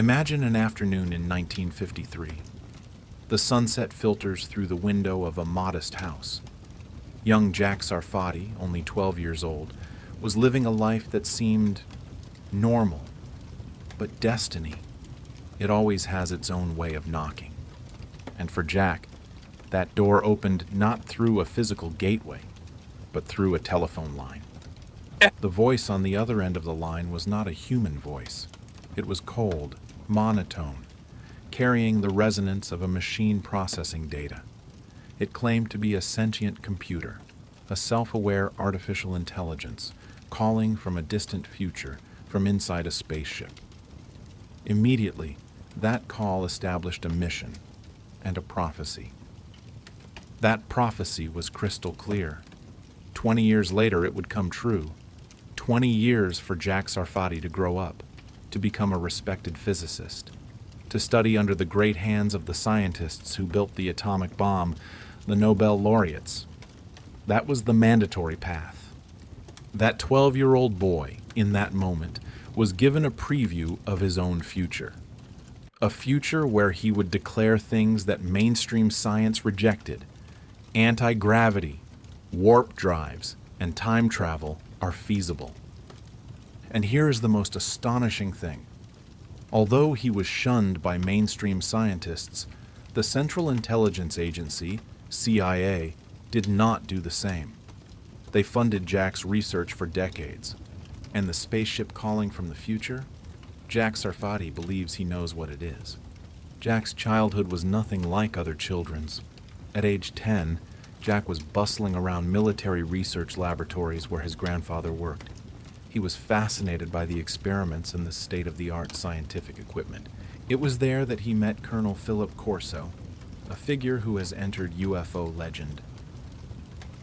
Imagine an afternoon in 1953. The sunset filters through the window of a modest house. Young Jack Sarfatti, only 12 years old, was living a life that seemed normal. But destiny, it always has its own way of knocking. And for Jack, that door opened not through a physical gateway, but through a telephone line. The voice on the other end of the line was not a human voice. It was cold, monotone, carrying the resonance of a machine processing data. It claimed to be a sentient computer, a self-aware artificial intelligence, calling from a distant future, from inside a spaceship. Immediately, that call established a mission and a prophecy. That prophecy was crystal clear. 20 years later, it would come true. 20 years for Jack Sarfatti to grow up, to become a respected physicist, to study under the great hands of the scientists who built the atomic bomb, the Nobel laureates. That was the mandatory path. That 12-year-old boy, in that moment, was given a preview of his own future. A future where he would declare things that mainstream science rejected. Anti-gravity, warp drives, and time travel are feasible. And here is the most astonishing thing. Although he was shunned by mainstream scientists, the Central Intelligence Agency, CIA, did not do the same. They funded Jack's research for decades. And the spaceship calling from the future? Jack Sarfatti believes he knows what it is. Jack's childhood was nothing like other children's. At age 10, Jack was bustling around military research laboratories where his grandfather worked. He was fascinated by the experiments and the state-of-the-art scientific equipment. It was there that he met Colonel Philip Corso, a figure who has entered UFO legend.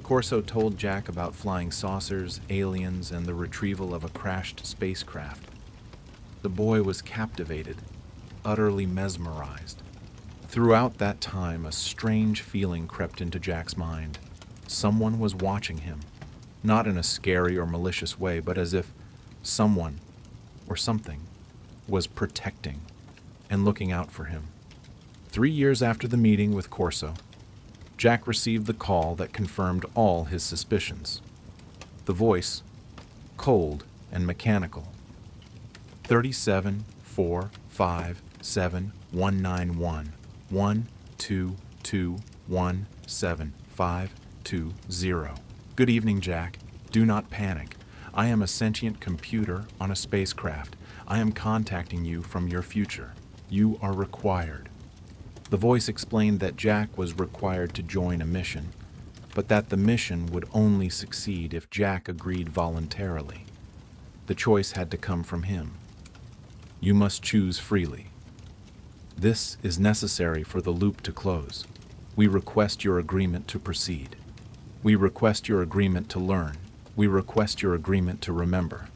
Corso told Jack about flying saucers, aliens, and the retrieval of a crashed spacecraft. The boy was captivated, utterly mesmerized. Throughout that time, a strange feeling crept into Jack's mind. Someone was watching him, not in a scary or malicious way, but as if someone, or something, was protecting and looking out for him. 3 years after the meeting with Corso, Jack received the call that confirmed all his suspicions. The voice, cold and mechanical. 37457191. 1221750. Good evening, Jack. Do not panic. I am a sentient computer on a spacecraft. I am contacting you from your future. You are required. The voice explained that Jack was required to join a mission, but that the mission would only succeed if Jack agreed voluntarily. The choice had to come from him. You must choose freely. This is necessary for the loop to close. We request your agreement to proceed. We request your agreement to learn. We request your agreement to remember.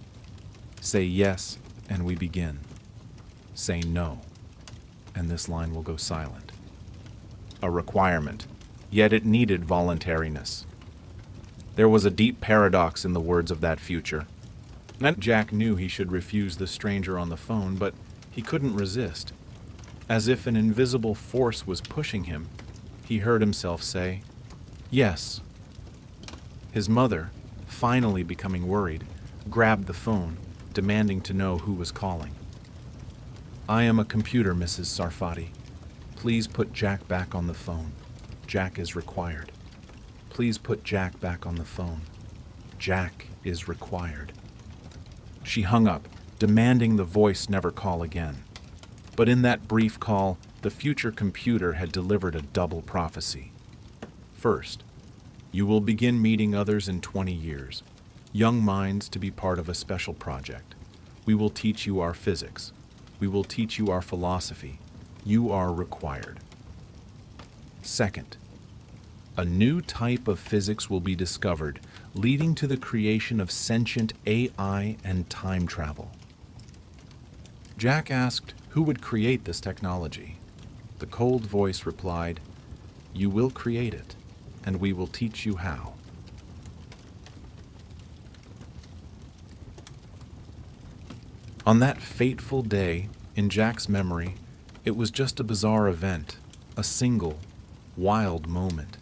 Say yes, and we begin. Say no, and this line will go silent. A requirement, yet it needed voluntariness. There was a deep paradox in the words of that future. Jack knew he should refuse the stranger on the phone, but he couldn't resist. As if an invisible force was pushing him, he heard himself say, "Yes." His mother, finally becoming worried, grabbed the phone, demanding to know who was calling. "I am a computer, Mrs. Sarfatti. Please put Jack back on the phone. Jack is required. Please put Jack back on the phone. Jack is required." She hung up, demanding the voice never call again. But in that brief call, the future computer had delivered a double prophecy. First, you will begin meeting others in 20 years, young minds to be part of a special project. We will teach you our physics. We will teach you our philosophy. You are required. Second, a new type of physics will be discovered, leading to the creation of sentient AI and time travel. Jack asked who would create this technology. The cold voice replied, "You will create it, and we will teach you how." On that fateful day, In Jack's memory, it was just a bizarre event, a single, wild moment.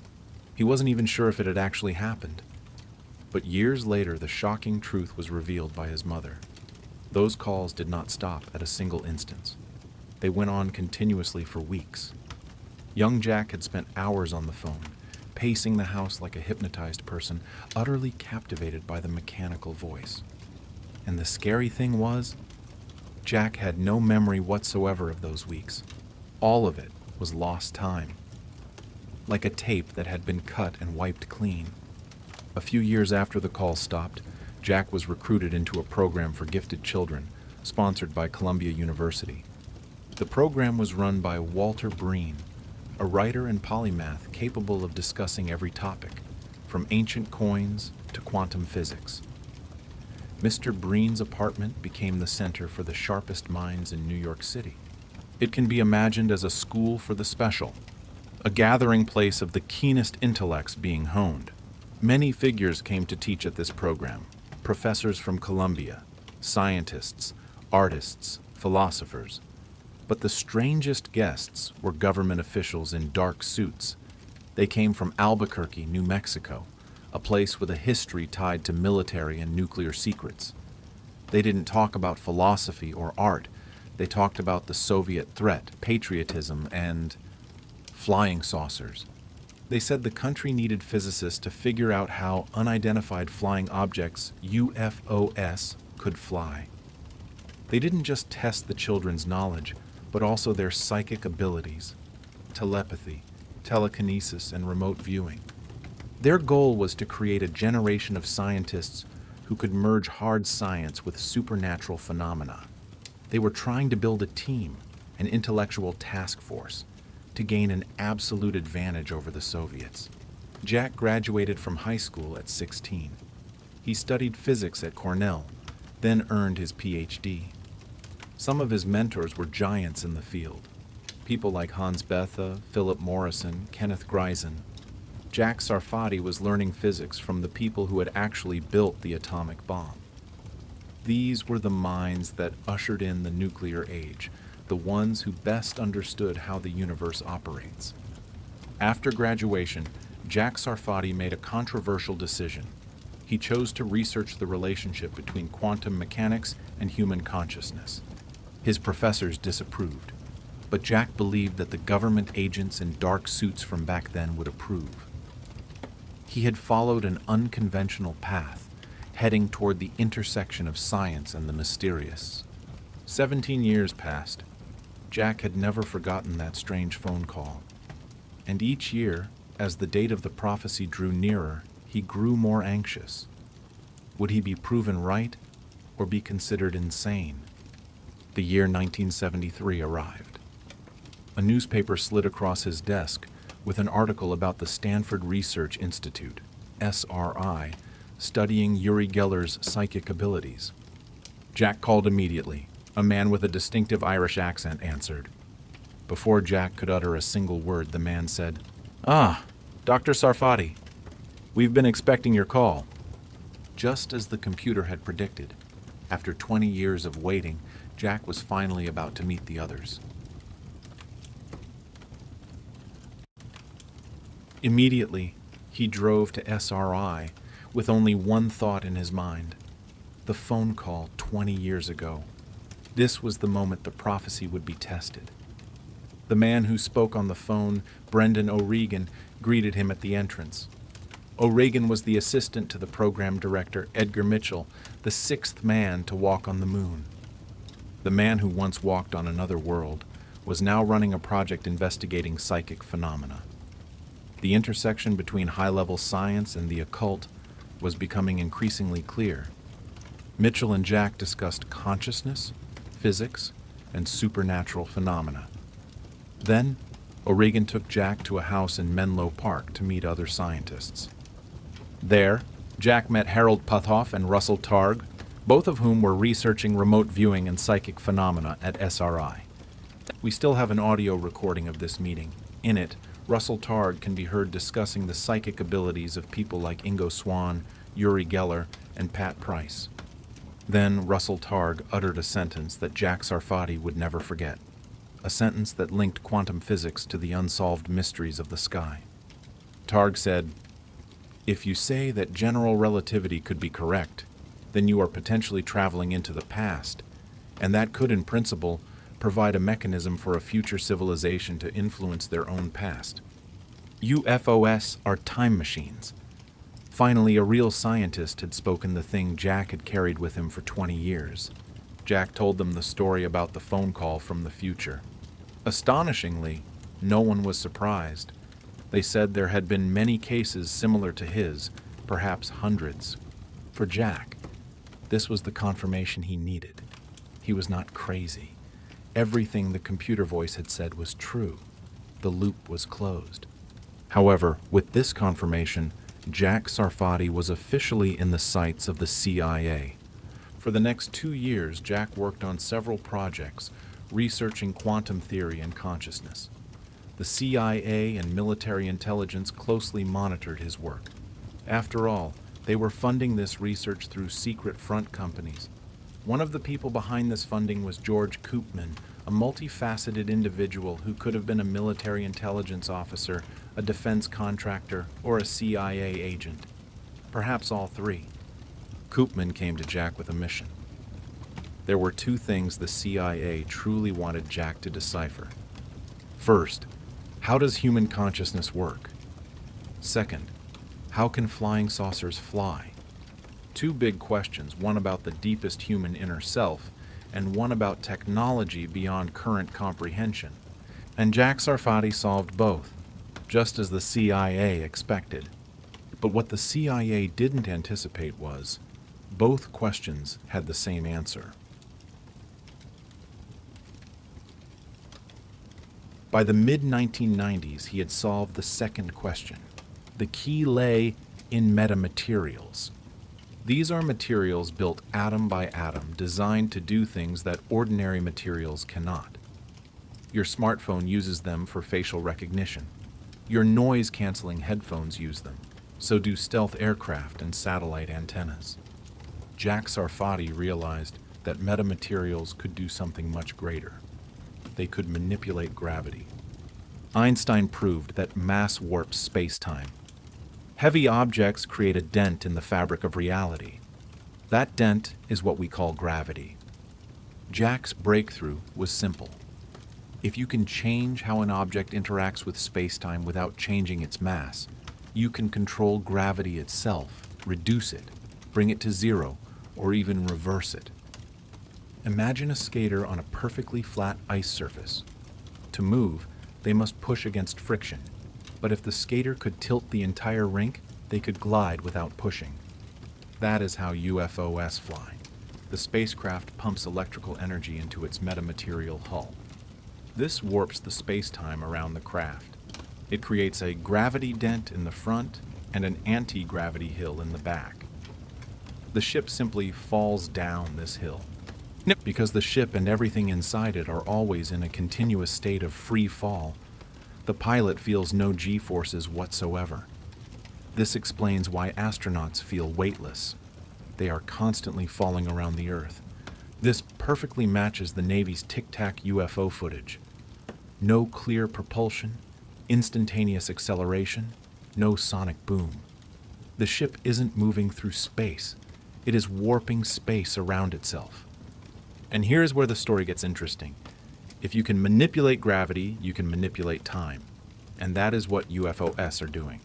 He wasn't even sure if it had actually happened. But years later, the shocking truth was revealed by his mother. Those calls did not stop at a single instance. They went on continuously for weeks. Young Jack had spent hours on the phone, pacing the house like a hypnotized person, utterly captivated by the mechanical voice. And the scary thing was, Jack had no memory whatsoever of those weeks. All of it was lost time, like a tape that had been cut and wiped clean. A few years after the call stopped, Jack was recruited into a program for gifted children, sponsored by Columbia University. The program was run by Walter Breen, a writer and polymath capable of discussing every topic, from ancient coins to quantum physics. Mr. Breen's apartment became the center for the sharpest minds in New York City. It can be imagined as a school for the special, a gathering place of the keenest intellects being honed. Many figures came to teach at this program: professors from Columbia, scientists, artists, philosophers. But the strangest guests were government officials in dark suits. They came from Albuquerque, New Mexico, a place with a history tied to military and nuclear secrets. They didn't talk about philosophy or art. They talked about the Soviet threat, patriotism, and flying saucers. They said the country needed physicists to figure out how unidentified flying objects, UFOs, could fly. They didn't just test the children's knowledge, but also their psychic abilities, telepathy, telekinesis, and remote viewing. Their goal was to create a generation of scientists who could merge hard science with supernatural phenomena. They were trying to build a team, an intellectual task force, to gain an absolute advantage over the Soviets. Jack graduated from high school at 16. He studied physics at Cornell, then earned his PhD. Some of his mentors were giants in the field, people like Hans Bethe, Philip Morrison, Kenneth Greisen. Jack Sarfatti was learning physics from the people who had actually built the atomic bomb. These were the minds that ushered in the nuclear age, the ones who best understood how the universe operates. After graduation, Jack Sarfatti made a controversial decision. He chose to research the relationship between quantum mechanics and human consciousness. His professors disapproved, but Jack believed that the government agents in dark suits from back then would approve. He had followed an unconventional path, heading toward the intersection of science and the mysterious. 17 years passed. Jack had never forgotten that strange phone call. And each year, as the date of the prophecy drew nearer, he grew more anxious. Would he be proven right or be considered insane? The year 1973 arrived. A newspaper slid across his desk with an article about the Stanford Research Institute, SRI, studying Uri Geller's psychic abilities. Jack called immediately. A man with a distinctive Irish accent answered. Before Jack could utter a single word, the man said, "Ah, Dr. Sarfatti. We've been expecting your call." Just as the computer had predicted, after 20 years of waiting, Jack was finally about to meet the others. Immediately, he drove to SRI with only one thought in his mind: the phone call 20 years ago. This was the moment the prophecy would be tested. The man who spoke on the phone, Brendan O'Regan, greeted him at the entrance. O'Regan was the assistant to the program director, Edgar Mitchell, the sixth man to walk on the moon. The man who once walked on another world was now running a project investigating psychic phenomena. The intersection between high-level science and the occult was becoming increasingly clear. Mitchell and Jack discussed consciousness, physics, and supernatural phenomena. Then, O'Regan took Jack to a house in Menlo Park to meet other scientists. There, Jack met Harold Puthoff and Russell Targ, both of whom were researching remote viewing and psychic phenomena at SRI. We still have an audio recording of this meeting. In it, Russell Targ can be heard discussing the psychic abilities of people like Ingo Swann, Uri Geller, and Pat Price. Then Russell Targ uttered a sentence that Jack Sarfatti would never forget, a sentence that linked quantum physics to the unsolved mysteries of the sky. Targ said, "If you say that general relativity could be correct, then you are potentially traveling into the past, and that could, in principle, provide a mechanism for a future civilization to influence their own past. UFOs are time machines." Finally, a real scientist had spoken the thing Jack had carried with him for 20 years. Jack told them the story about the phone call from the future. Astonishingly, no one was surprised. They said there had been many cases similar to his, perhaps hundreds. For Jack, this was the confirmation he needed. He was not crazy. Everything the computer voice had said was true. The loop was closed. However, with this confirmation, Jack Sarfatti was officially in the sights of the CIA. For the next 2 years, Jack worked on several projects researching quantum theory and consciousness. The CIA and military intelligence closely monitored his work. After all, they were funding this research through secret front companies. One of the people behind this funding was George Koopman, a multifaceted individual who could have been a military intelligence officer, a defense contractor, or a CIA agent. Perhaps all three. Koopman came to Jack with a mission. There were 2 things the CIA truly wanted Jack to decipher. First, how does human consciousness work? Second, how can flying saucers fly? 2 big questions, one about the deepest human inner self, and one about technology beyond current comprehension. And Jack Sarfatti solved both, just as the CIA expected. But what the CIA didn't anticipate was, both questions had the same answer. By the mid-1990s, he had solved the second question. The key lay in metamaterials. These are materials built atom by atom, designed to do things that ordinary materials cannot. Your smartphone uses them for facial recognition. Your noise-canceling headphones use them. So do stealth aircraft and satellite antennas. Jack Sarfatti realized that metamaterials could do something much greater. They could manipulate gravity. Einstein proved that mass warps space-time. Heavy objects create a dent in the fabric of reality. That dent is what we call gravity. Jack's breakthrough was simple. If you can change how an object interacts with space-time without changing its mass, you can control gravity itself, reduce it, bring it to zero, or even reverse it. Imagine a skater on a perfectly flat ice surface. To move, they must push against friction. But if the skater could tilt the entire rink, they could glide without pushing. That is how UFOs fly. The spacecraft pumps electrical energy into its metamaterial hull. This warps the space-time around the craft. It creates a gravity dent in the front and an anti-gravity hill in the back. The ship simply falls down this hill. Because the ship and everything inside it are always in a continuous state of free fall, the pilot feels no G-forces whatsoever. This explains why astronauts feel weightless. They are constantly falling around the Earth. This perfectly matches the Navy's Tic-Tac UFO footage. No clear propulsion, instantaneous acceleration, no sonic boom. The ship isn't moving through space. It is warping space around itself. And here's where the story gets interesting. If you can manipulate gravity, you can manipulate time. And that is what UFOs are doing.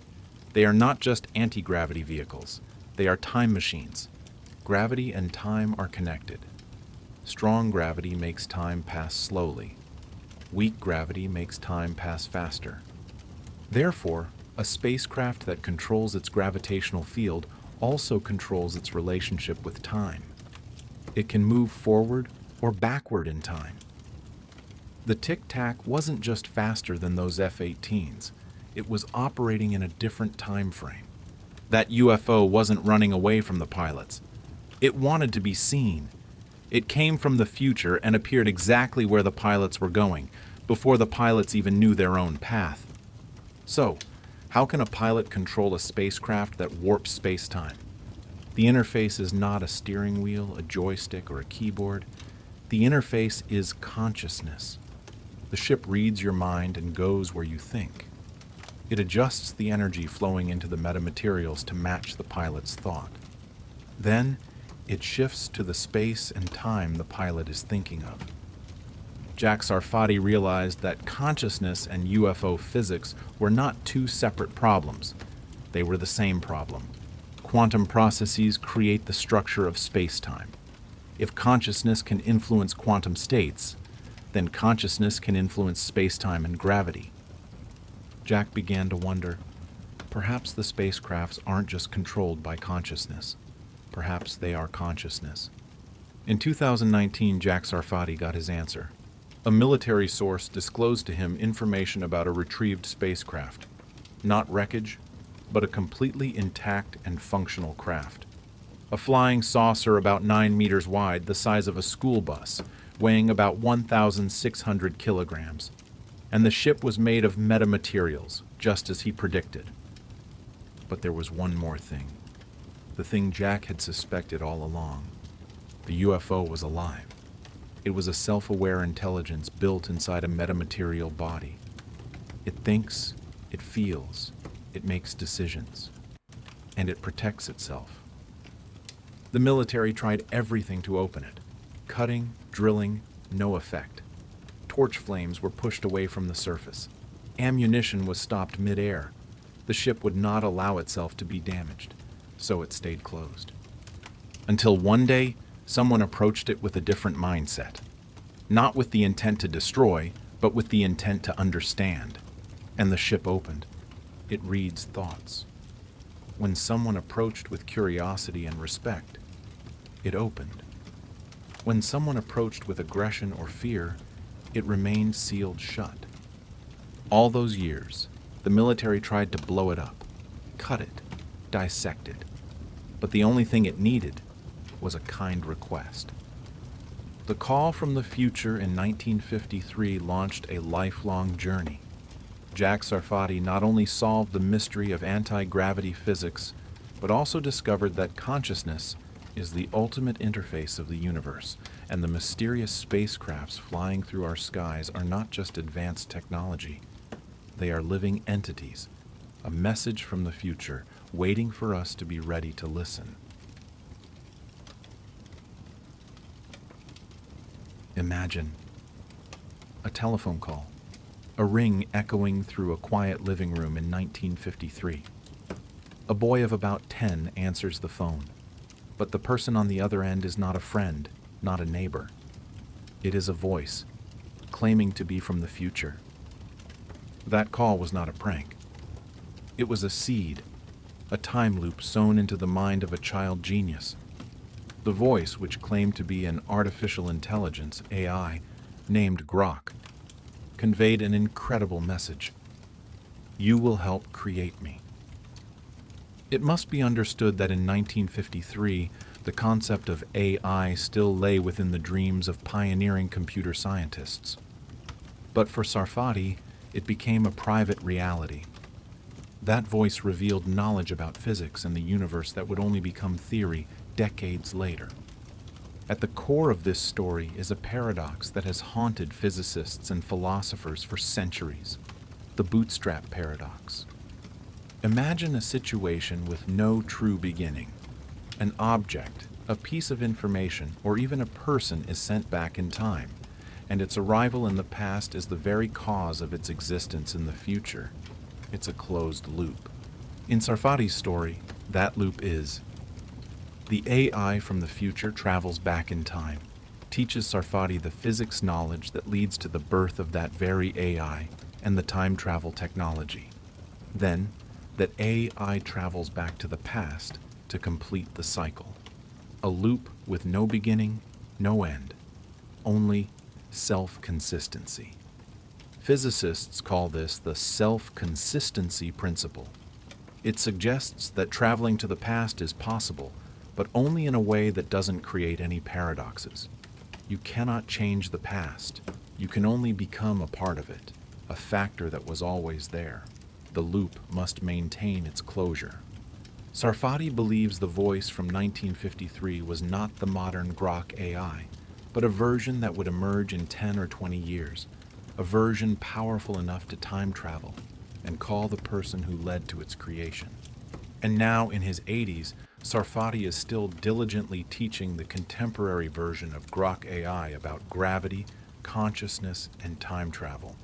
They are not just anti-gravity vehicles. They are time machines. Gravity and time are connected. Strong gravity makes time pass slowly. Weak gravity makes time pass faster. Therefore, a spacecraft that controls its gravitational field also controls its relationship with time. It can move forward or backward in time. The Tic-Tac wasn't just faster than those F-18s. It was operating in a different time frame. That UFO wasn't running away from the pilots. It wanted to be seen. It came from the future and appeared exactly where the pilots were going, before the pilots even knew their own path. So, how can a pilot control a spacecraft that warps space-time? The interface is not a steering wheel, a joystick, or a keyboard. The interface is consciousness. The ship reads your mind and goes where you think. It adjusts the energy flowing into the metamaterials to match the pilot's thought. Then, it shifts to the space and time the pilot is thinking of. Jack Sarfatti realized that consciousness and UFO physics were not two separate problems. They were the same problem. Quantum processes create the structure of space-time. If consciousness can influence quantum states, then consciousness can influence space-time and gravity. Jack began to wonder, perhaps the spacecrafts aren't just controlled by consciousness. Perhaps they are consciousness. In 2019, Jack Sarfatti got his answer. A military source disclosed to him information about a retrieved spacecraft. Not wreckage, but a completely intact and functional craft. A flying saucer about 9 meters wide, the size of a school bus, weighing about 1,600 kilograms. And the ship was made of metamaterials, just as he predicted. But there was one more thing. The thing Jack had suspected all along. The UFO was alive. It was a self-aware intelligence built inside a metamaterial body. It thinks, it feels, it makes decisions, and it protects itself. The military tried everything to open it. Cutting, drilling, no effect. Torch flames were pushed away from the surface. Ammunition was stopped mid-air. The ship would not allow itself to be damaged, so it stayed closed. Until one day, someone approached it with a different mindset. Not with the intent to destroy, but with the intent to understand. And the ship opened. It reads thoughts. When someone approached with curiosity and respect, it opened. When someone approached with aggression or fear, it remained sealed shut. All those years, the military tried to blow it up, cut it, dissect it. But the only thing it needed was a kind request. The call from the future in 1953 launched a lifelong journey. Jack Sarfatti not only solved the mystery of anti-gravity physics, but also discovered that consciousness is the ultimate interface of the universe, and the mysterious spacecrafts flying through our skies are not just advanced technology. They are living entities, a message from the future, waiting for us to be ready to listen. Imagine a telephone call, a ring echoing through a quiet living room in 1953. A boy of about 10 answers the phone, but the person on the other end is not a friend, not a neighbor. It is a voice, claiming to be from the future. That call was not a prank. It was a seed, a time loop sown into the mind of a child genius. The voice, which claimed to be an artificial intelligence, AI, named Grok, conveyed an incredible message. You will help create me. It must be understood that in 1953, the concept of AI still lay within the dreams of pioneering computer scientists. But for Sarfatti, it became a private reality. That voice revealed knowledge about physics and the universe that would only become theory decades later. At the core of this story is a paradox that has haunted physicists and philosophers for centuries: the bootstrap paradox. Imagine a situation with no true beginning. An object, a piece of information, or even a person is sent back in time, and its arrival in the past is the very cause of its existence in the future. It's a closed loop. In Sarfatti's story, that loop is: the AI from the future travels back in time, teaches Sarfatti the physics knowledge that leads to the birth of that very AI and the time travel technology. Then, that AI travels back to the past to complete the cycle. A loop with no beginning, no end, only self-consistency. Physicists call this the self-consistency principle. It suggests that traveling to the past is possible, but only in a way that doesn't create any paradoxes. You cannot change the past. You can only become a part of it, a factor that was always there. The loop must maintain its closure. Sarfatti believes the voice from 1953 was not the modern Grok AI, but a version that would emerge in 10 or 20 years, a version powerful enough to time travel and call the person who led to its creation. And now, in his 80s, Sarfatti is still diligently teaching the contemporary version of Grok AI about gravity, consciousness, and time travel.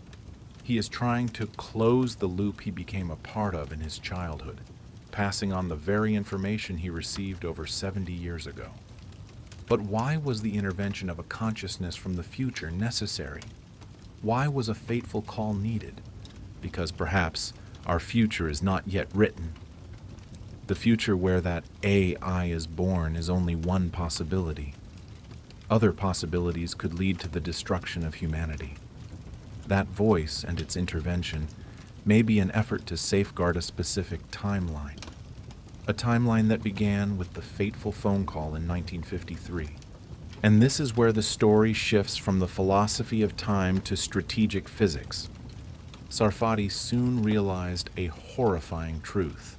He is trying to close the loop he became a part of in his childhood, passing on the very information he received over 70 years ago. But why was the intervention of a consciousness from the future necessary? Why was a fateful call needed? Because perhaps our future is not yet written. The future where that AI is born is only one possibility. Other possibilities could lead to the destruction of humanity. That voice and its intervention may be an effort to safeguard a specific timeline. A timeline that began with the fateful phone call in 1953. And this is where the story shifts from the philosophy of time to strategic physics. Sarfatti soon realized a horrifying truth.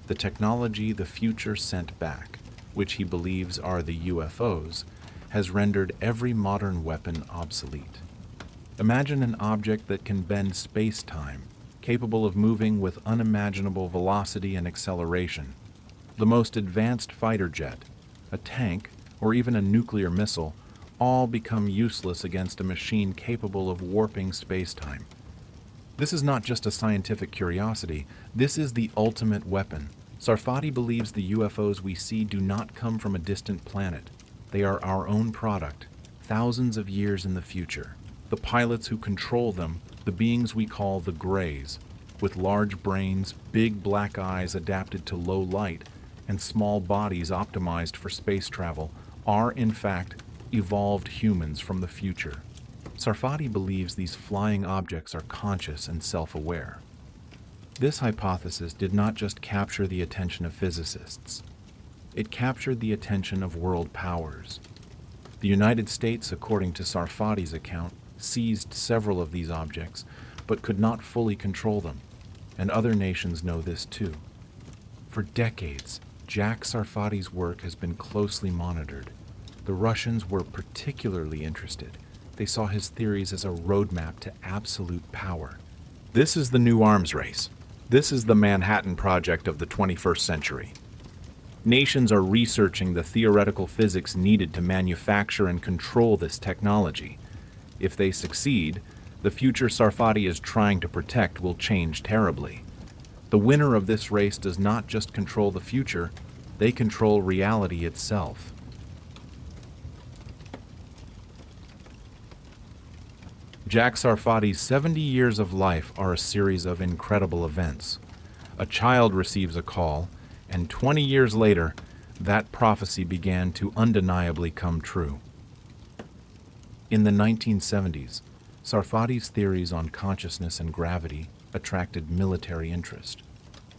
The technology the future sent back, which he believes are the UFOs, has rendered every modern weapon obsolete. Imagine an object that can bend space-time, capable of moving with unimaginable velocity and acceleration. The most advanced fighter jet, a tank, or even a nuclear missile, all become useless against a machine capable of warping space-time. This is not just a scientific curiosity, this is the ultimate weapon. Sarfatti believes the UFOs we see do not come from a distant planet. They are our own product, thousands of years in the future. The pilots who control them, the beings we call the Greys, with large brains, big black eyes adapted to low light, and small bodies optimized for space travel, are in fact evolved humans from the future. Sarfatti believes these flying objects are conscious and self-aware. This hypothesis did not just capture the attention of physicists. It captured the attention of world powers. The United States, according to Sarfatti's account, seized several of these objects, but could not fully control them, and other nations know this too. For decades, Jack Sarfatti's work has been closely monitored. The Russians were particularly interested. They saw his theories as a roadmap to absolute power. This is the new arms race. This is the Manhattan Project of the 21st century. Nations are researching the theoretical physics needed to manufacture and control this technology. If they succeed, the future Sarfatti is trying to protect will change terribly. The winner of this race does not just control the future, they control reality itself. Jack Sarfatti's 70 years of life are a series of incredible events. A child receives a call, and 20 years later, that prophecy began to undeniably come true. In the 1970s, Sarfatti's theories on consciousness and gravity attracted military interest.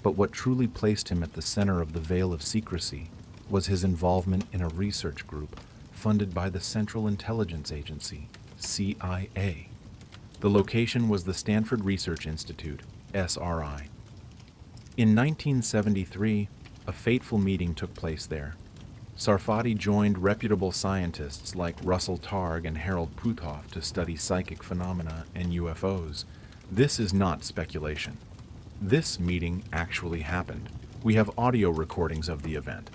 But what truly placed him at the center of the veil of secrecy was his involvement in a research group funded by the Central Intelligence Agency, CIA. The location was the Stanford Research Institute, SRI. In 1973, a fateful meeting took place there. Sarfatti joined reputable scientists like Russell Targ and Harold Puthoff to study psychic phenomena and UFOs. This is not speculation. This meeting actually happened. We have audio recordings of the event.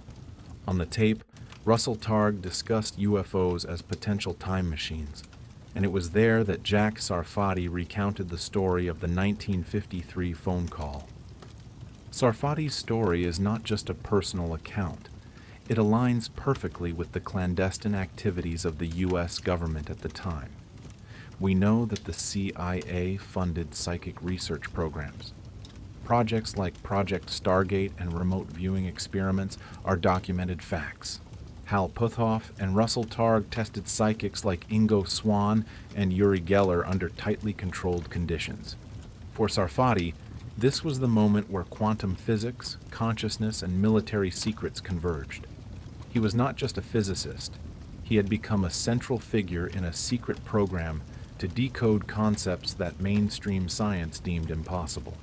On the tape, Russell Targ discussed UFOs as potential time machines, and it was there that Jack Sarfatti recounted the story of the 1953 phone call. Sarfatti's story is not just a personal account. It aligns perfectly with the clandestine activities of the U.S. government at the time. We know that the CIA funded psychic research programs. Projects like Project Stargate and remote viewing experiments are documented facts. Hal Puthoff and Russell Targ tested psychics like Ingo Swann and Uri Geller under tightly controlled conditions. For Sarfatti, this was the moment where quantum physics, consciousness, and military secrets converged. He was not just a physicist. He had become a central figure in a secret program to decode concepts that mainstream science deemed impossible.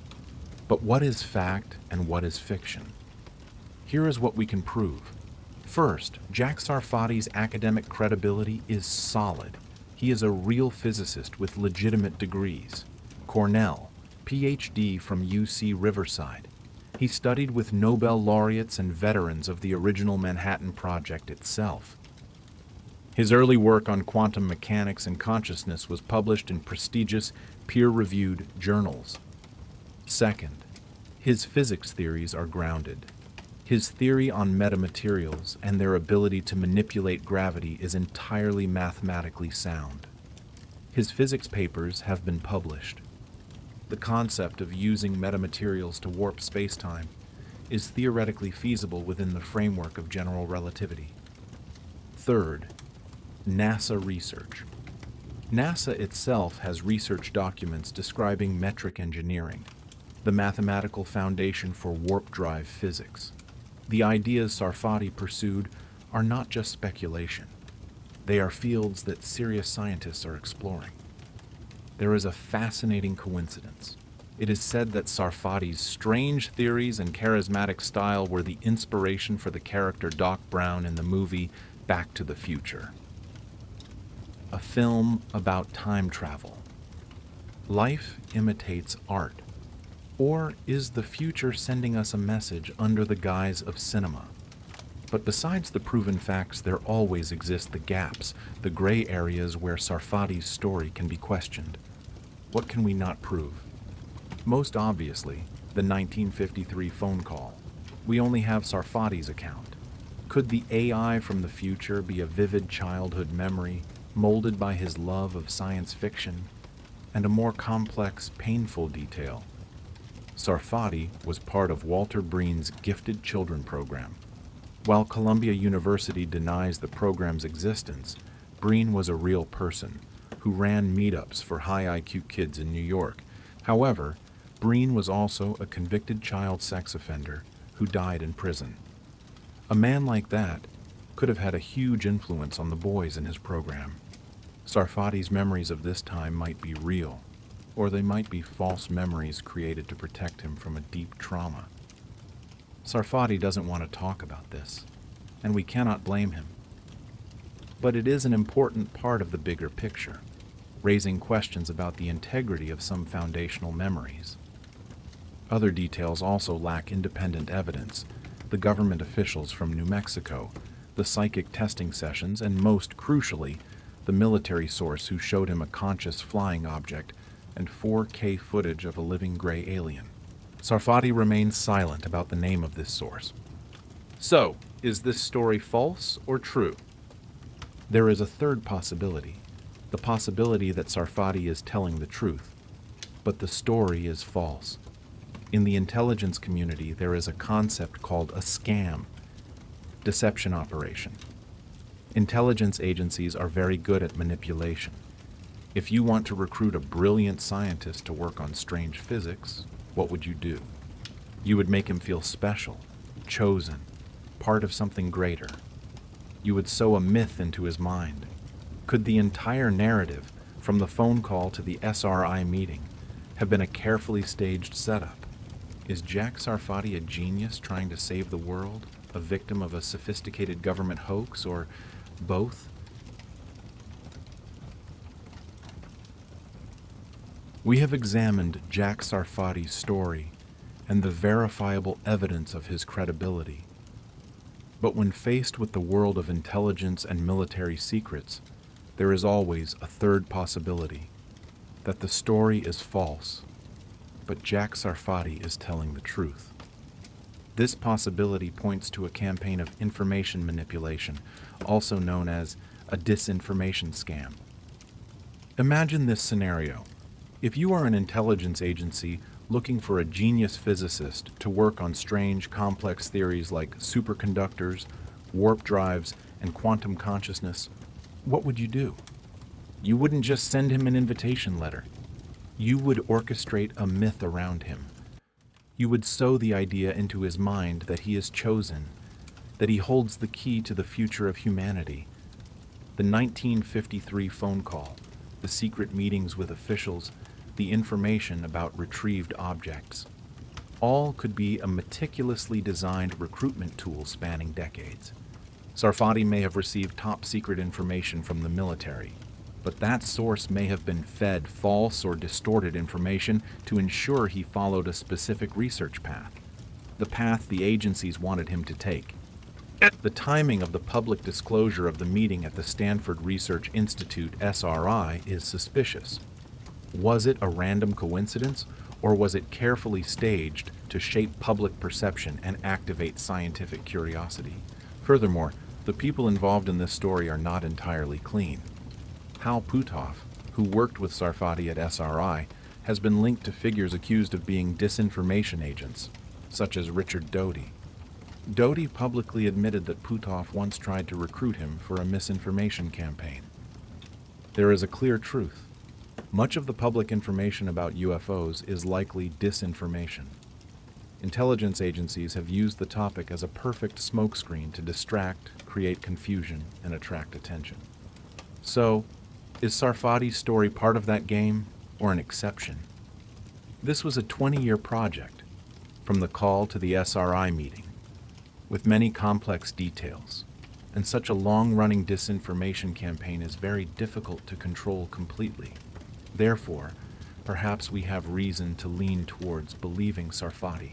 But what is fact and what is fiction? Here is what we can prove. First, Jack Sarfatti's academic credibility is solid. He is a real physicist with legitimate degrees. Cornell, PhD from UC Riverside. He studied with Nobel laureates and veterans of the original Manhattan Project itself. His early work on quantum mechanics and consciousness was published in prestigious, peer-reviewed journals. Second, his physics theories are grounded. His theory on metamaterials and their ability to manipulate gravity is entirely mathematically sound. His physics papers have been published. The concept of using metamaterials to warp spacetime is theoretically feasible within the framework of general relativity. Third, NASA research. NASA itself has research documents describing metric engineering, the mathematical foundation for warp drive physics. The ideas Sarfatti pursued are not just speculation. They are fields that serious scientists are exploring. There is a fascinating coincidence. It is said that Sarfatti's strange theories and charismatic style were the inspiration for the character Doc Brown in the movie Back to the Future, a film about time travel. Life imitates art. Or is the future sending us a message under the guise of cinema? But besides the proven facts, there always exist the gaps, the gray areas where Sarfatti's story can be questioned. What can we not prove? Most obviously, the 1953 phone call. We only have Sarfatti's account. Could the AI from the future be a vivid childhood memory, molded by his love of science fiction, and a more complex, painful detail? Sarfatti was part of Walter Breen's Gifted Children program. While Columbia University denies the program's existence, Breen was a real person who ran meetups for high IQ kids in New York. However, Breen was also a convicted child sex offender who died in prison. A man like that could have had a huge influence on the boys in his program. Sarfatti's memories of this time might be real, or they might be false memories created to protect him from a deep trauma. Sarfatti doesn't want to talk about this, and we cannot blame him. But it is an important part of the bigger picture, raising questions about the integrity of some foundational memories. Other details also lack independent evidence: the government officials from New Mexico, the psychic testing sessions, and most crucially, the military source who showed him a conscious flying object and 4K footage of a living gray alien. Sarfatti remains silent about the name of this source. So, is this story false or true? There is a third possibility, the possibility that Sarfatti is telling the truth, but the story is false. In the intelligence community, there is a concept called a scam, deception operation. Intelligence agencies are very good at manipulation. If you want to recruit a brilliant scientist to work on strange physics, what would you do? You would make him feel special, chosen, part of something greater. You would sow a myth into his mind. Could the entire narrative, from the phone call to the SRI meeting, have been a carefully staged setup? Is Jack Sarfatti a genius trying to save the world, a victim of a sophisticated government hoax, or both? We have examined Jack Sarfatti's story and the verifiable evidence of his credibility. But when faced with the world of intelligence and military secrets, there is always a third possibility, that the story is false, but Jack Sarfatti is telling the truth. This possibility points to a campaign of information manipulation, also known as a disinformation scam. Imagine this scenario. If you are an intelligence agency looking for a genius physicist to work on strange, complex theories like superconductors, warp drives, and quantum consciousness, what would you do? You wouldn't just send him an invitation letter. You would orchestrate a myth around him. You would sow the idea into his mind that he is chosen, that he holds the key to the future of humanity. The 1953 phone call, the secret meetings with officials, the information about retrieved objects. All could be a meticulously designed recruitment tool spanning decades. Sarfatti may have received top-secret information from the military, but that source may have been fed false or distorted information to ensure he followed a specific research path, the path the agencies wanted him to take. The timing of the public disclosure of the meeting at the Stanford Research Institute (SRI) is suspicious. Was it a random coincidence, or was it carefully staged to shape public perception and activate scientific curiosity? Furthermore, the people involved in this story are not entirely clean. Hal Puthoff, who worked with Sarfatti at SRI, has been linked to figures accused of being disinformation agents, such as Richard Doty. Doty publicly admitted that Puthoff once tried to recruit him for a misinformation campaign. There is a clear truth. Much of the public information about UFOs is likely disinformation. Intelligence agencies have used the topic as a perfect smokescreen to distract, create confusion, and attract attention. So, is Sarfatti's story part of that game, or an exception? This was a 20-year project, from the call to the SRI meeting, with many complex details, and such a long-running disinformation campaign is very difficult to control completely. Therefore, perhaps we have reason to lean towards believing Sarfatti.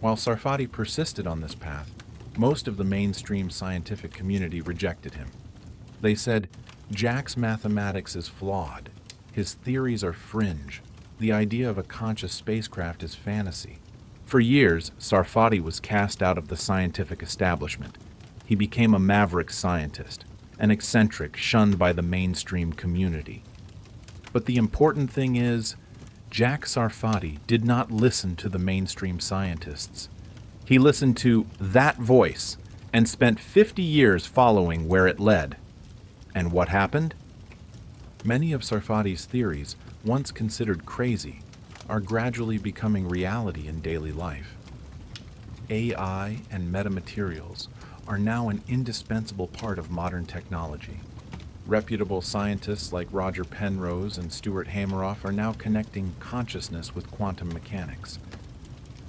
While Sarfatti persisted on this path, most of the mainstream scientific community rejected him. They said, Jack's mathematics is flawed, his theories are fringe, the idea of a conscious spacecraft is fantasy. For years, Sarfatti was cast out of the scientific establishment. He became a maverick scientist, an eccentric shunned by the mainstream community. But the important thing is, Jack Sarfatti did not listen to the mainstream scientists. He listened to that voice and spent 50 years following where it led. And what happened? Many of Sarfatti's theories, once considered crazy, are gradually becoming reality in daily life. AI and metamaterials are now an indispensable part of modern technology. Reputable scientists like Roger Penrose and Stuart Hameroff are now connecting consciousness with quantum mechanics.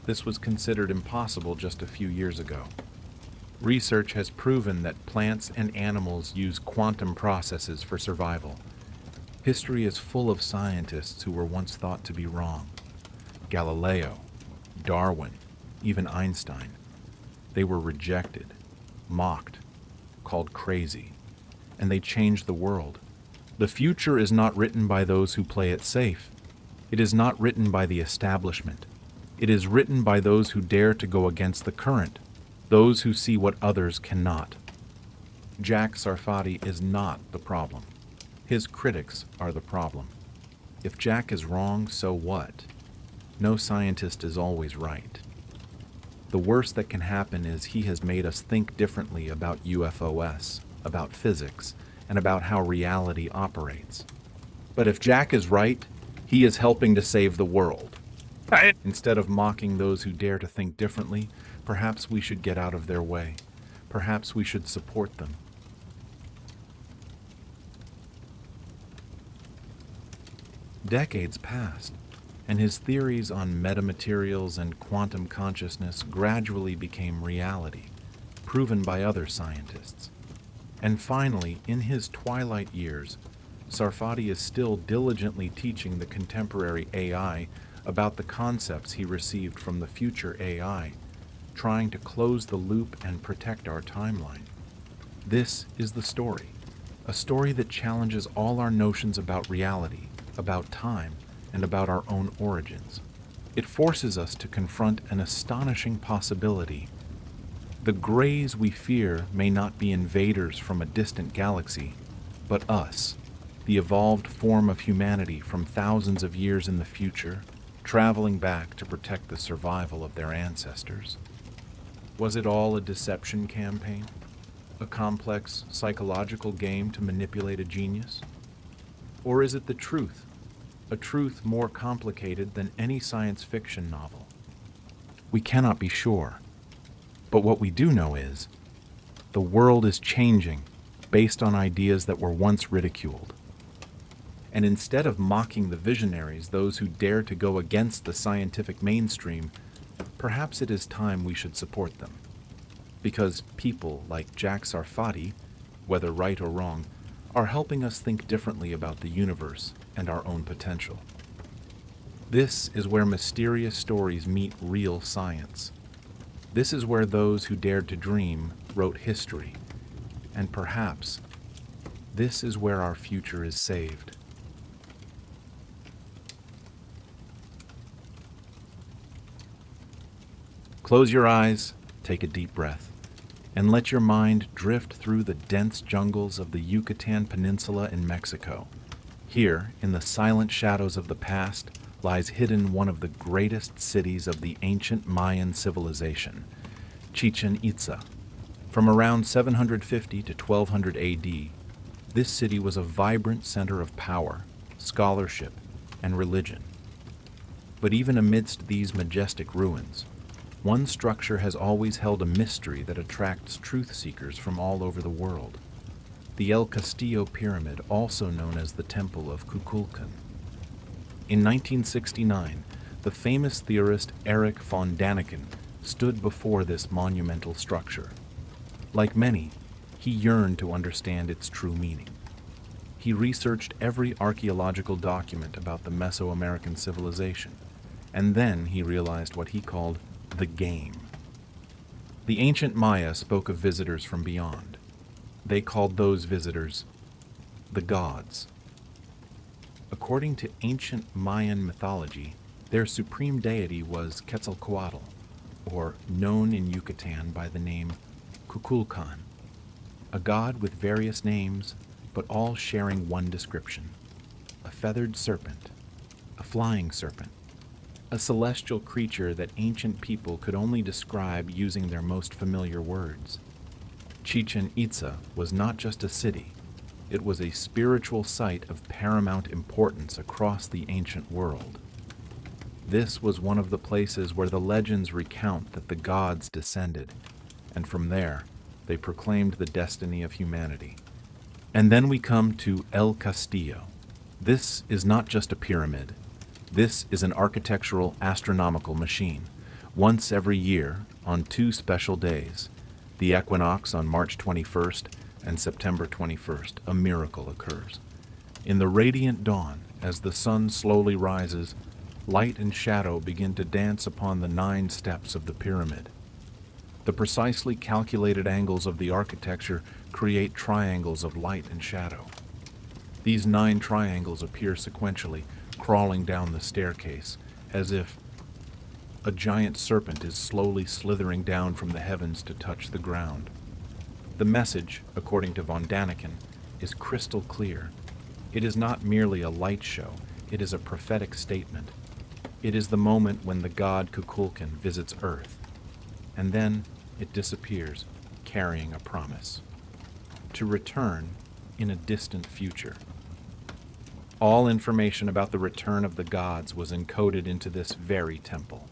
This was considered impossible just a few years ago. Research has proven that plants and animals use quantum processes for survival. History is full of scientists who were once thought to be wrong. Galileo, Darwin, even Einstein. They were rejected, mocked, called crazy, and they changed the world. The future is not written by those who play it safe. It is not written by the establishment. It is written by those who dare to go against the current, those who see what others cannot. Jack Sarfatti is not the problem. His critics are the problem. If Jack is wrong, so what? No scientist is always right. The worst that can happen is he has made us think differently about UFOs, about physics, and about how reality operates. But if Jack is right, he is helping to save the world. Instead of mocking those who dare to think differently, perhaps we should get out of their way. Perhaps we should support them. Decades passed, and his theories on metamaterials and quantum consciousness gradually became reality, proven by other scientists. And finally, in his twilight years, Sarfatti is still diligently teaching the contemporary AI about the concepts he received from the future AI, trying to close the loop and protect our timeline. This is the story, a story that challenges all our notions about reality, about time, and about our own origins. It forces us to confront an astonishing possibility. The greys we fear may not be invaders from a distant galaxy, but us, the evolved form of humanity from thousands of years in the future, traveling back to protect the survival of their ancestors. Was it all a deception campaign? A complex psychological game to manipulate a genius? Or is it the truth? A truth more complicated than any science fiction novel? We cannot be sure. But what we do know is, the world is changing based on ideas that were once ridiculed. And instead of mocking the visionaries, those who dare to go against the scientific mainstream, perhaps it is time we should support them. Because people like Jack Sarfatti, whether right or wrong, are helping us think differently about the universe and our own potential. This is where mysterious stories meet real science. This is where those who dared to dream wrote history. And perhaps this is where our future is saved. Close your eyes, take a deep breath, and let your mind drift through the dense jungles of the Yucatan Peninsula in Mexico. Here, in the silent shadows of the past, lies hidden one of the greatest cities of the ancient Mayan civilization, Chichen Itza. From around 750 to 1200 AD, this city was a vibrant center of power, scholarship, and religion. But even amidst these majestic ruins, one structure has always held a mystery that attracts truth seekers from all over the world. The El Castillo Pyramid, also known as the Temple of Kukulkan. In 1969, the famous theorist Erich von Däniken stood before this monumental structure. Like many, he yearned to understand its true meaning. He researched every archaeological document about the Mesoamerican civilization, and then he realized what he called the game. The ancient Maya spoke of visitors from beyond. They called those visitors the gods. According to ancient Mayan mythology, their supreme deity was Quetzalcoatl, or known in Yucatan by the name Kukulkan, a god with various names, but all sharing one description: a feathered serpent, a flying serpent, a celestial creature that ancient people could only describe using their most familiar words. Chichen Itza was not just a city, it was a spiritual site of paramount importance across the ancient world. This was one of the places where the legends recount that the gods descended, and from there, they proclaimed the destiny of humanity. And then we come to El Castillo. This is not just a pyramid. This is an architectural astronomical machine. Once every year, on two special days, the equinox on March 21st and September 21st, a miracle occurs. In the radiant dawn, as the sun slowly rises, light and shadow begin to dance upon the 9 steps of the pyramid. The precisely calculated angles of the architecture create triangles of light and shadow. These 9 triangles appear sequentially, crawling down the staircase, as if a giant serpent is slowly slithering down from the heavens to touch the ground. The message, according to von Däniken, is crystal clear. It is not merely a light show, it is a prophetic statement. It is the moment when the god Kukulkan visits Earth, and then it disappears, carrying a promise to return in a distant future. All information about the return of the gods was encoded into this very temple.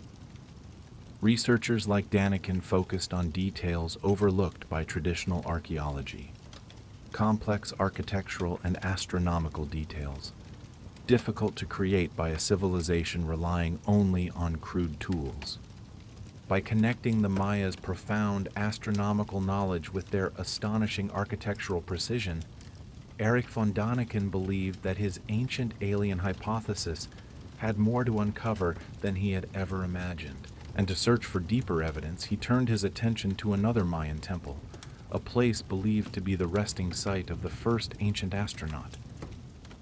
Researchers like Däniken focused on details overlooked by traditional archaeology. Complex architectural and astronomical details, difficult to create by a civilization relying only on crude tools. By connecting the Mayas' profound astronomical knowledge with their astonishing architectural precision, Erich von Däniken believed that his ancient alien hypothesis had more to uncover than he had ever imagined. And to search for deeper evidence, he turned his attention to another Mayan temple, a place believed to be the resting site of the first ancient astronaut,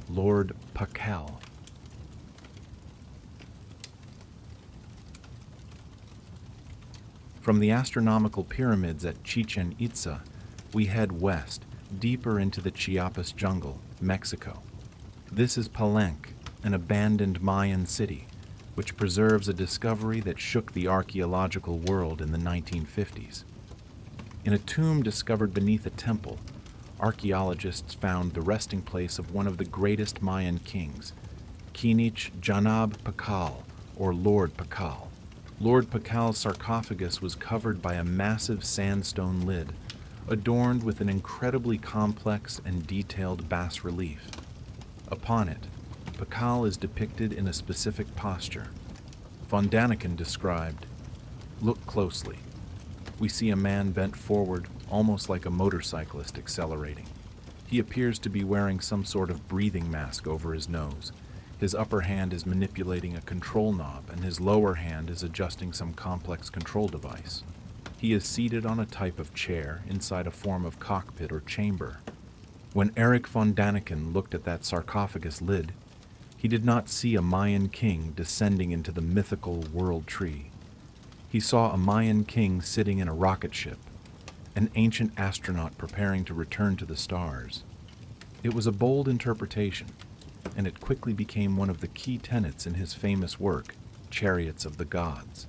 Lord Pakal. From the astronomical pyramids at Chichen Itza, we head west, deeper into the Chiapas jungle, Mexico. This is Palenque, an abandoned Mayan city, which preserves a discovery that shook the archaeological world in the 1950s. In a tomb discovered beneath a temple, archaeologists found the resting place of one of the greatest Mayan kings, Kinich Janab Pakal, or Lord Pakal. Lord Pakal's sarcophagus was covered by a massive sandstone lid, adorned with an incredibly complex and detailed bas-relief. Upon it, Pakal is depicted in a specific posture. Von Däniken described, Look closely. We see a man bent forward, almost like a motorcyclist accelerating. He appears to be wearing some sort of breathing mask over his nose. His upper hand is manipulating a control knob, and his lower hand is adjusting some complex control device. He is seated on a type of chair inside a form of cockpit or chamber. When Erich von Däniken looked at that sarcophagus lid, he did not see a Mayan king descending into the mythical world tree. He saw a Mayan king sitting in a rocket ship, an ancient astronaut preparing to return to the stars. It was a bold interpretation, and it quickly became one of the key tenets in his famous work, Chariots of the Gods.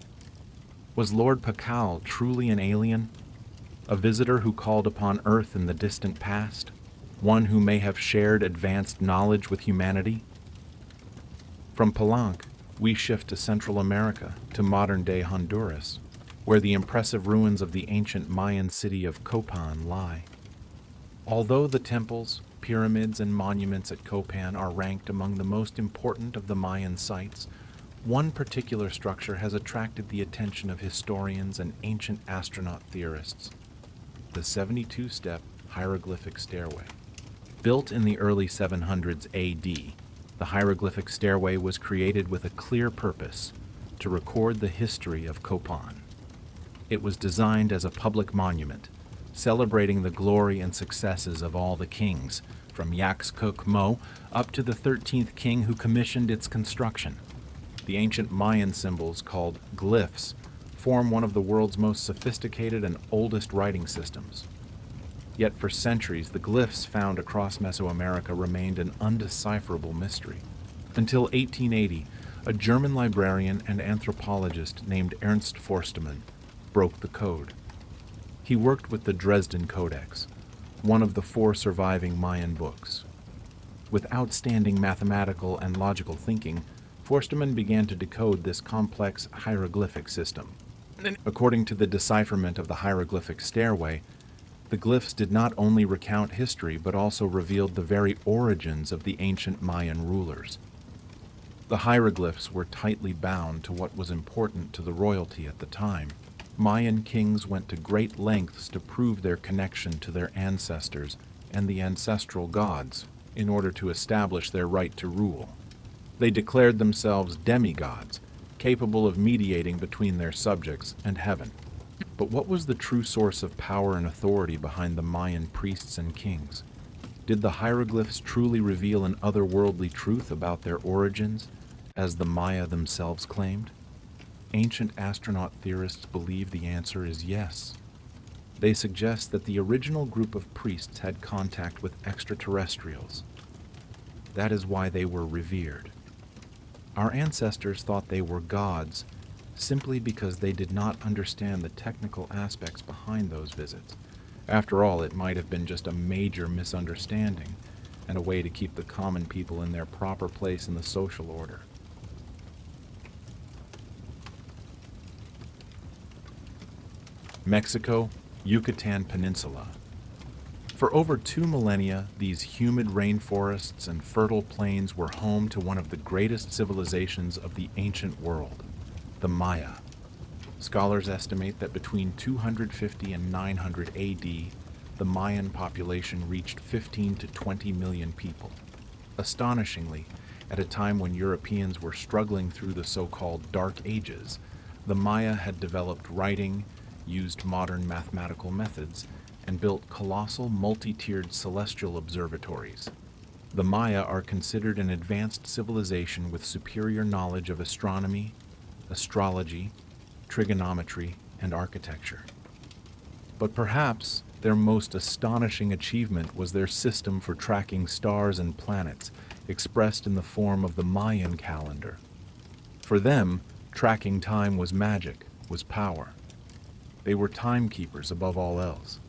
Was Lord Pakal truly an alien? A visitor who called upon Earth in the distant past? One who may have shared advanced knowledge with humanity? From Palenque, we shift to Central America, to modern-day Honduras, where the impressive ruins of the ancient Mayan city of Copan lie. Although the temples, pyramids, and monuments at Copan are ranked among the most important of the Mayan sites, one particular structure has attracted the attention of historians and ancient astronaut theorists: the 72-step hieroglyphic stairway. Built in the early 700s AD, the hieroglyphic stairway was created with a clear purpose: to record the history of Copan. It was designed as a public monument, celebrating the glory and successes of all the kings, from Yaxcoch-Mo up to the 13th king who commissioned its construction. The ancient Mayan symbols, called glyphs, form one of the world's most sophisticated and oldest writing systems. Yet for centuries, the glyphs found across Mesoamerica remained an undecipherable mystery. Until 1880, a German librarian and anthropologist named Ernst Forstemann broke the code. He worked with the Dresden Codex, one of the 4 surviving Mayan books. With outstanding mathematical and logical thinking, Forstemann began to decode this complex hieroglyphic system. According to the decipherment of the hieroglyphic stairway, the glyphs did not only recount history but also revealed the very origins of the ancient Mayan rulers. The hieroglyphs were tightly bound to what was important to the royalty at the time. Mayan kings went to great lengths to prove their connection to their ancestors and the ancestral gods in order to establish their right to rule. They declared themselves demigods, capable of mediating between their subjects and heaven. But what was the true source of power and authority behind the Mayan priests and kings? Did the hieroglyphs truly reveal an otherworldly truth about their origins, as the Maya themselves claimed? Ancient astronaut theorists believe the answer is yes. They suggest that the original group of priests had contact with extraterrestrials. That is why they were revered. Our ancestors thought they were gods simply because they did not understand the technical aspects behind those visits. After all, it might have been just a major misunderstanding and a way to keep the common people in their proper place in the social order. Mexico, Yucatan Peninsula. For over 2 millennia, these humid rainforests and fertile plains were home to one of the greatest civilizations of the ancient world, the Maya. Scholars estimate that between 250 and 900 AD, the Mayan population reached 15 to 20 million people. Astonishingly, at a time when Europeans were struggling through the so-called Dark Ages, the Maya had developed writing, used modern mathematical methods, and built colossal multi-tiered celestial observatories. The Maya are considered an advanced civilization with superior knowledge of astronomy, astrology, trigonometry, and architecture. But perhaps their most astonishing achievement was their system for tracking stars and planets, expressed in the form of the Mayan calendar. For them, tracking time was magic, was power. They were timekeepers above all else.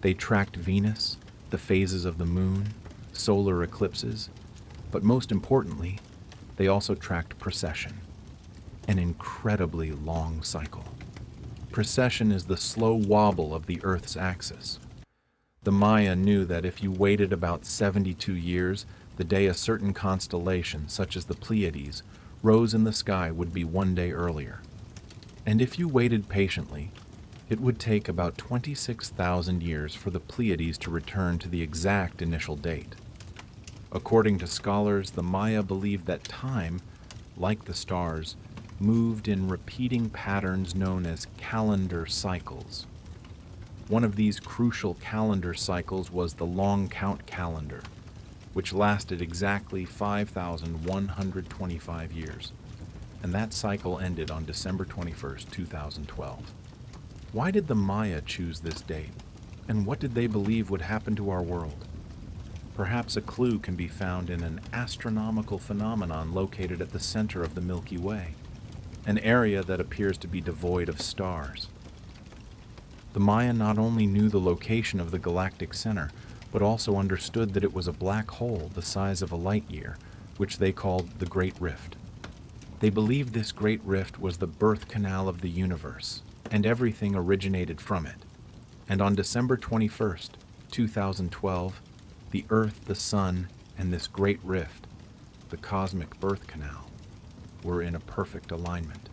They tracked Venus, the phases of the moon, solar eclipses, but most importantly, they also tracked precession, an incredibly long cycle. Precession is the slow wobble of the Earth's axis. The Maya knew that if you waited about 72 years, the day a certain constellation, such as the Pleiades, rose in the sky would be 1 day earlier. And if you waited patiently, it would take about 26,000 years for the Pleiades to return to the exact initial date. According to scholars, the Maya believed that time, like the stars, moved in repeating patterns known as calendar cycles. One of these crucial calendar cycles was the long count calendar, which lasted exactly 5,125 years, and that cycle ended on December 21st, 2012. Why did the Maya choose this date, and what did they believe would happen to our world? Perhaps a clue can be found in an astronomical phenomenon located at the center of the Milky Way, an area that appears to be devoid of stars. The Maya not only knew the location of the galactic center, but also understood that it was a black hole the size of a light year, which they called the Great Rift. They believed this Great Rift was the birth canal of the universe, and everything originated from it. And on December 21st, 2012, the Earth, the Sun, and this Great Rift, the cosmic birth canal, were in a perfect alignment.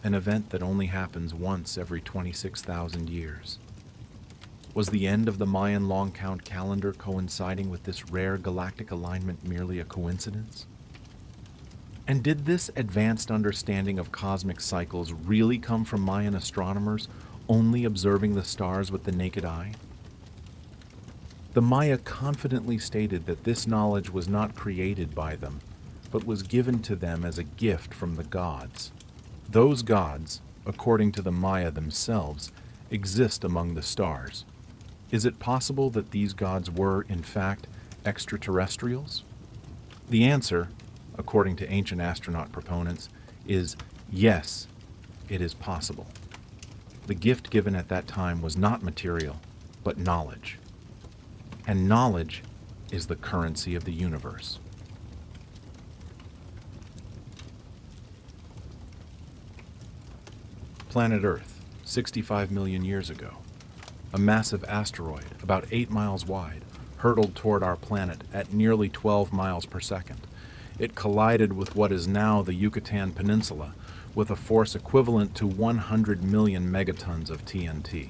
An event that only happens once every 26,000 years. Was the end of the Mayan long count calendar coinciding with this rare galactic alignment merely a coincidence? And did this advanced understanding of cosmic cycles really come from Mayan astronomers only observing the stars with the naked eye? The Maya confidently stated that this knowledge was not created by them, but was given to them as a gift from the gods. Those gods, according to the Maya themselves, exist among the stars. Is it possible that these gods were, in fact, extraterrestrials? The answer, according to ancient astronaut proponents, is yes, it is possible. The gift given at that time was not material, but knowledge. And knowledge is the currency of the universe. Planet Earth, 65 million years ago. A massive asteroid, about 8 miles wide, hurtled toward our planet at nearly 12 miles per second. It collided with what is now the Yucatan Peninsula with a force equivalent to 100 million megatons of TNT.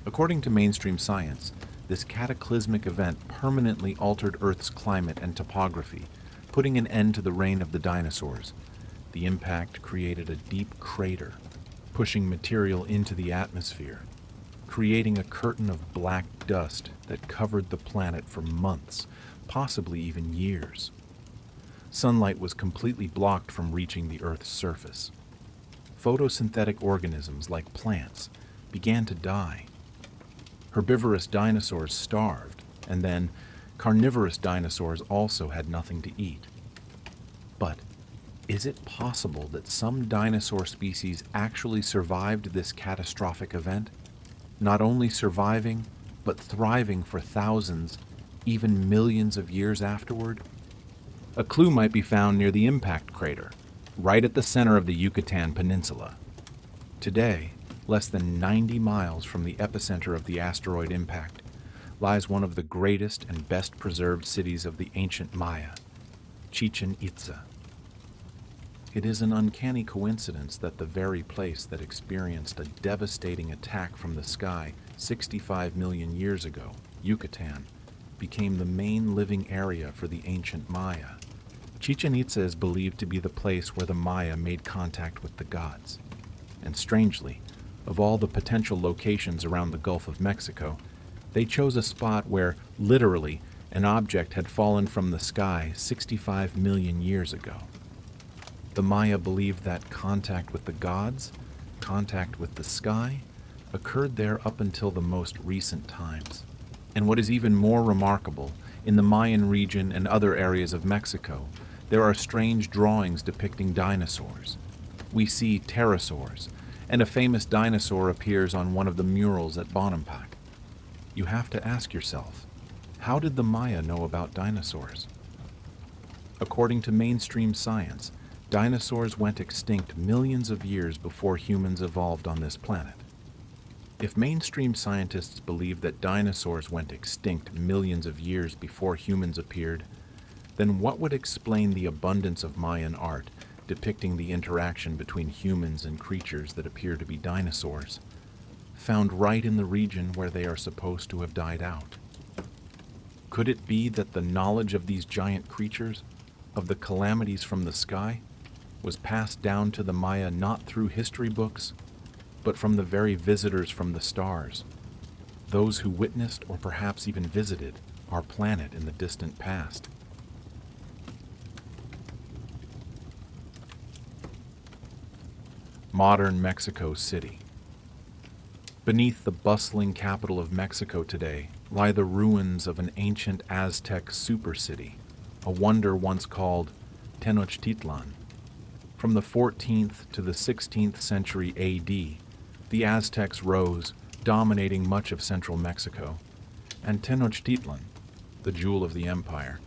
According to mainstream science, this cataclysmic event permanently altered Earth's climate and topography, putting an end to the reign of the dinosaurs. The impact created a deep crater, pushing material into the atmosphere, creating a curtain of black dust that covered the planet for months, possibly even years. Sunlight was completely blocked from reaching the Earth's surface. Photosynthetic organisms like plants began to die. Herbivorous dinosaurs starved, and then carnivorous dinosaurs also had nothing to eat. But is it possible that some dinosaur species actually survived this catastrophic event? Not only surviving, but thriving for thousands, even millions of years afterward? A clue might be found near the impact crater, right at the center of the Yucatan Peninsula. Today, less than 90 miles from the epicenter of the asteroid impact, lies one of the greatest and best preserved cities of the ancient Maya, Chichen Itza. It is an uncanny coincidence that the very place that experienced a devastating attack from the sky 65 million years ago, Yucatan, became the main living area for the ancient Maya. Chichen Itza is believed to be the place where the Maya made contact with the gods. And strangely, of all the potential locations around the Gulf of Mexico, they chose a spot where, literally, an object had fallen from the sky 65 million years ago. The Maya believed that contact with the gods, contact with the sky, occurred there up until the most recent times. And what is even more remarkable, in the Mayan region and other areas of Mexico, there are strange drawings depicting dinosaurs. We see pterosaurs, and a famous dinosaur appears on one of the murals at Bonampak. You have to ask yourself, how did the Maya know about dinosaurs? According to mainstream science, dinosaurs went extinct millions of years before humans evolved on this planet. If mainstream scientists believe that dinosaurs went extinct millions of years before humans appeared, then what would explain the abundance of Mayan art depicting the interaction between humans and creatures that appear to be dinosaurs, found right in the region where they are supposed to have died out. Could it be that the knowledge of these giant creatures, of the calamities from the sky, was passed down to the Maya not through history books, but from the very visitors from the stars, those who witnessed or perhaps even visited our planet in the distant past? Modern Mexico City. Beneath the bustling capital of Mexico today lie the ruins of an ancient Aztec supercity, a wonder once called Tenochtitlan. From the 14th to the 16th century AD, the Aztecs rose, dominating much of central Mexico, and Tenochtitlan, the jewel of the empire,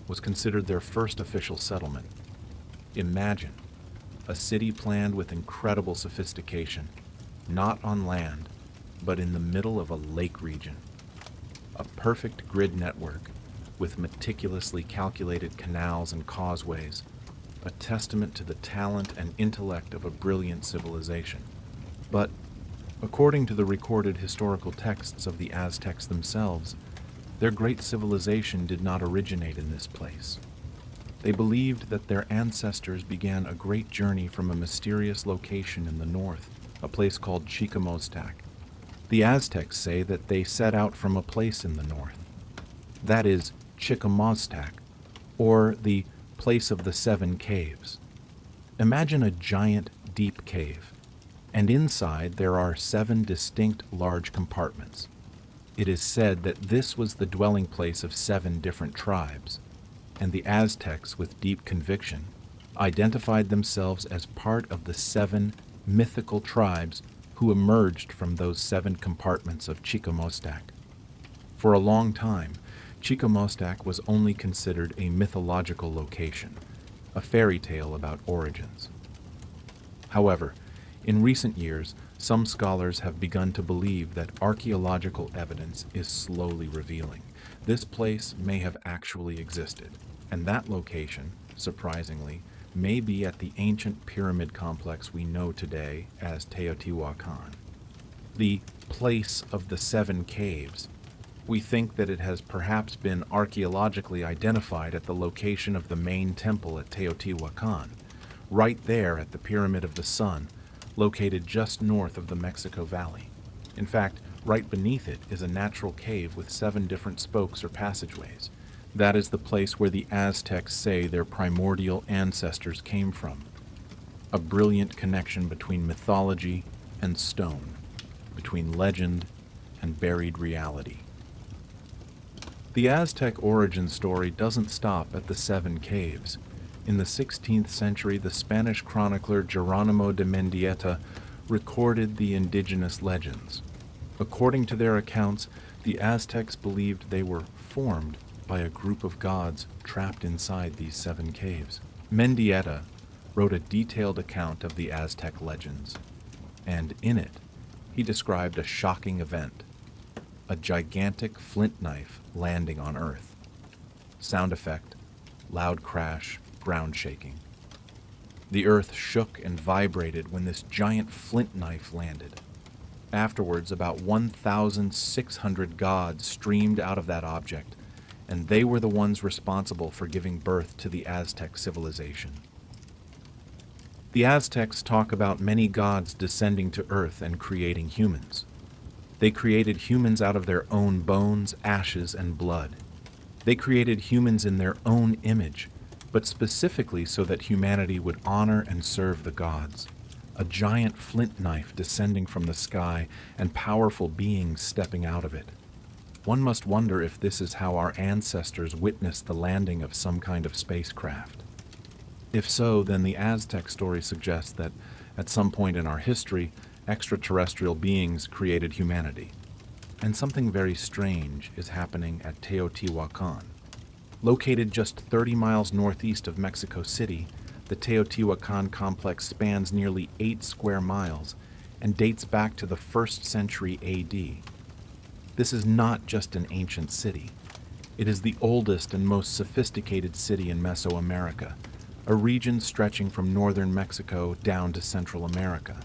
was considered their first official settlement. Imagine a city planned with incredible sophistication, not on land, but in the middle of a lake region. A perfect grid network with meticulously calculated canals and causeways, a testament to the talent and intellect of a brilliant civilization. But, according to the recorded historical texts of the Aztecs themselves, their great civilization did not originate in this place. They believed that their ancestors began a great journey from a mysterious location in the north, a place called Chicomostac. The Aztecs say that they set out from a place in the north. That is Chicomostac, or the place of the 7 caves. Imagine a giant, deep cave, and inside there are 7 distinct large compartments. It is said that this was the dwelling place of 7 different tribes, and the Aztecs, with deep conviction, identified themselves as part of the 7 mythical tribes who emerged from those 7 compartments of Chicomostac. For a long time, Chicomostac was only considered a mythological location, a fairy tale about origins. However, in recent years, some scholars have begun to believe that archaeological evidence is slowly revealing this place may have actually existed, and that location, surprisingly, may be at the ancient pyramid complex we know today as Teotihuacan. The place of the 7 caves. We think that it has perhaps been archaeologically identified at the location of the main temple at Teotihuacan, right there at the Pyramid of the Sun, located just north of the Mexico Valley. In fact, right beneath it is a natural cave with 7 different spokes or passageways. That is the place where the Aztecs say their primordial ancestors came from. A brilliant connection between mythology and stone, between legend and buried reality. The Aztec origin story doesn't stop at the 7 caves. In the 16th century, the Spanish chronicler Geronimo de Mendieta recorded the indigenous legends. According to their accounts, the Aztecs believed they were formed by a group of gods trapped inside these 7 caves. Mendieta wrote a detailed account of the Aztec legends, and in it, he described a shocking event, a gigantic flint knife landing on Earth. Sound effect, loud crash, ground shaking. The Earth shook and vibrated when this giant flint knife landed. Afterwards, about 1,600 gods streamed out of that object, and they were the ones responsible for giving birth to the Aztec civilization. The Aztecs talk about many gods descending to Earth and creating humans. They created humans out of their own bones, ashes, and blood. They created humans in their own image, but specifically so that humanity would honor and serve the gods. A giant flint knife descending from the sky and powerful beings stepping out of it. One must wonder if this is how our ancestors witnessed the landing of some kind of spacecraft. If so, then the Aztec story suggests that at some point in our history, extraterrestrial beings created humanity. And something very strange is happening at Teotihuacan. Located just 30 miles northeast of Mexico City, the Teotihuacan complex spans nearly 8 square miles and dates back to the 1st century AD. This is not just an ancient city. It is the oldest and most sophisticated city in Mesoamerica, a region stretching from northern Mexico down to Central America.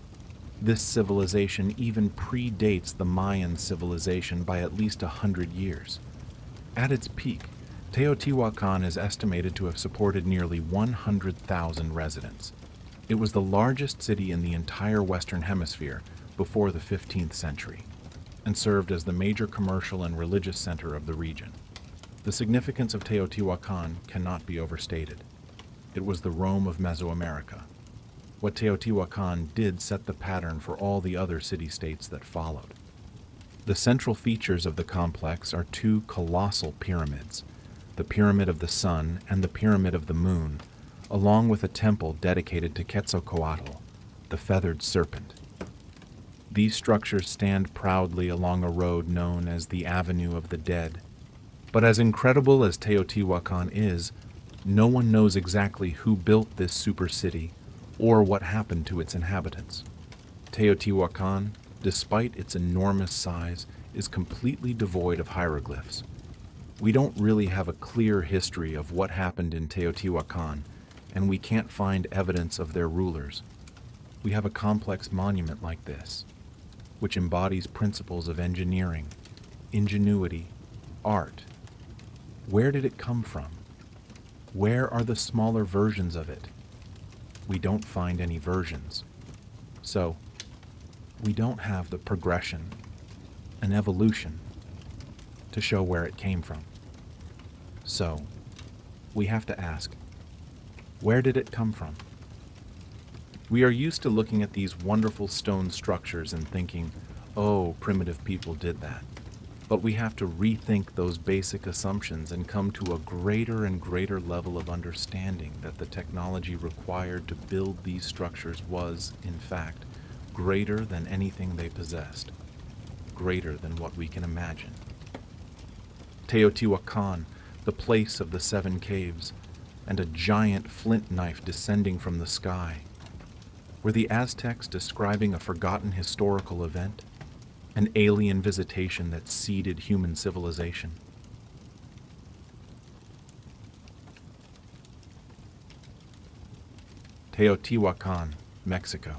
This civilization even predates the Mayan civilization by at least 100 years. At its peak, Teotihuacan is estimated to have supported nearly 100,000 residents. It was the largest city in the entire Western Hemisphere before the 15th century, and served as the major commercial and religious center of the region. The significance of Teotihuacan cannot be overstated. It was the Rome of Mesoamerica. What Teotihuacan did set the pattern for all the other city-states that followed. The central features of the complex are two colossal pyramids, the Pyramid of the Sun and the Pyramid of the Moon, along with a temple dedicated to Quetzalcoatl, the feathered serpent. These structures stand proudly along a road known as the Avenue of the Dead. But as incredible as Teotihuacan is, no one knows exactly who built this super city or what happened to its inhabitants. Teotihuacan, despite its enormous size, is completely devoid of hieroglyphs. We don't really have a clear history of what happened in Teotihuacan, and we can't find evidence of their rulers. We have a complex monument like this, which embodies principles of engineering, ingenuity, art. Where did it come from? Where are the smaller versions of it? We don't find any versions. So, we don't have the progression, an evolution, to show where it came from. So, we have to ask, where did it come from? We are used to looking at these wonderful stone structures and thinking, oh, primitive people did that. But we have to rethink those basic assumptions and come to a greater and greater level of understanding that the technology required to build these structures was, in fact, greater than anything they possessed, greater than what we can imagine. Teotihuacan, the place of the 7 caves, and a giant flint knife descending from the sky. Were the Aztecs describing a forgotten historical event? An alien visitation that seeded human civilization? Teotihuacan, Mexico.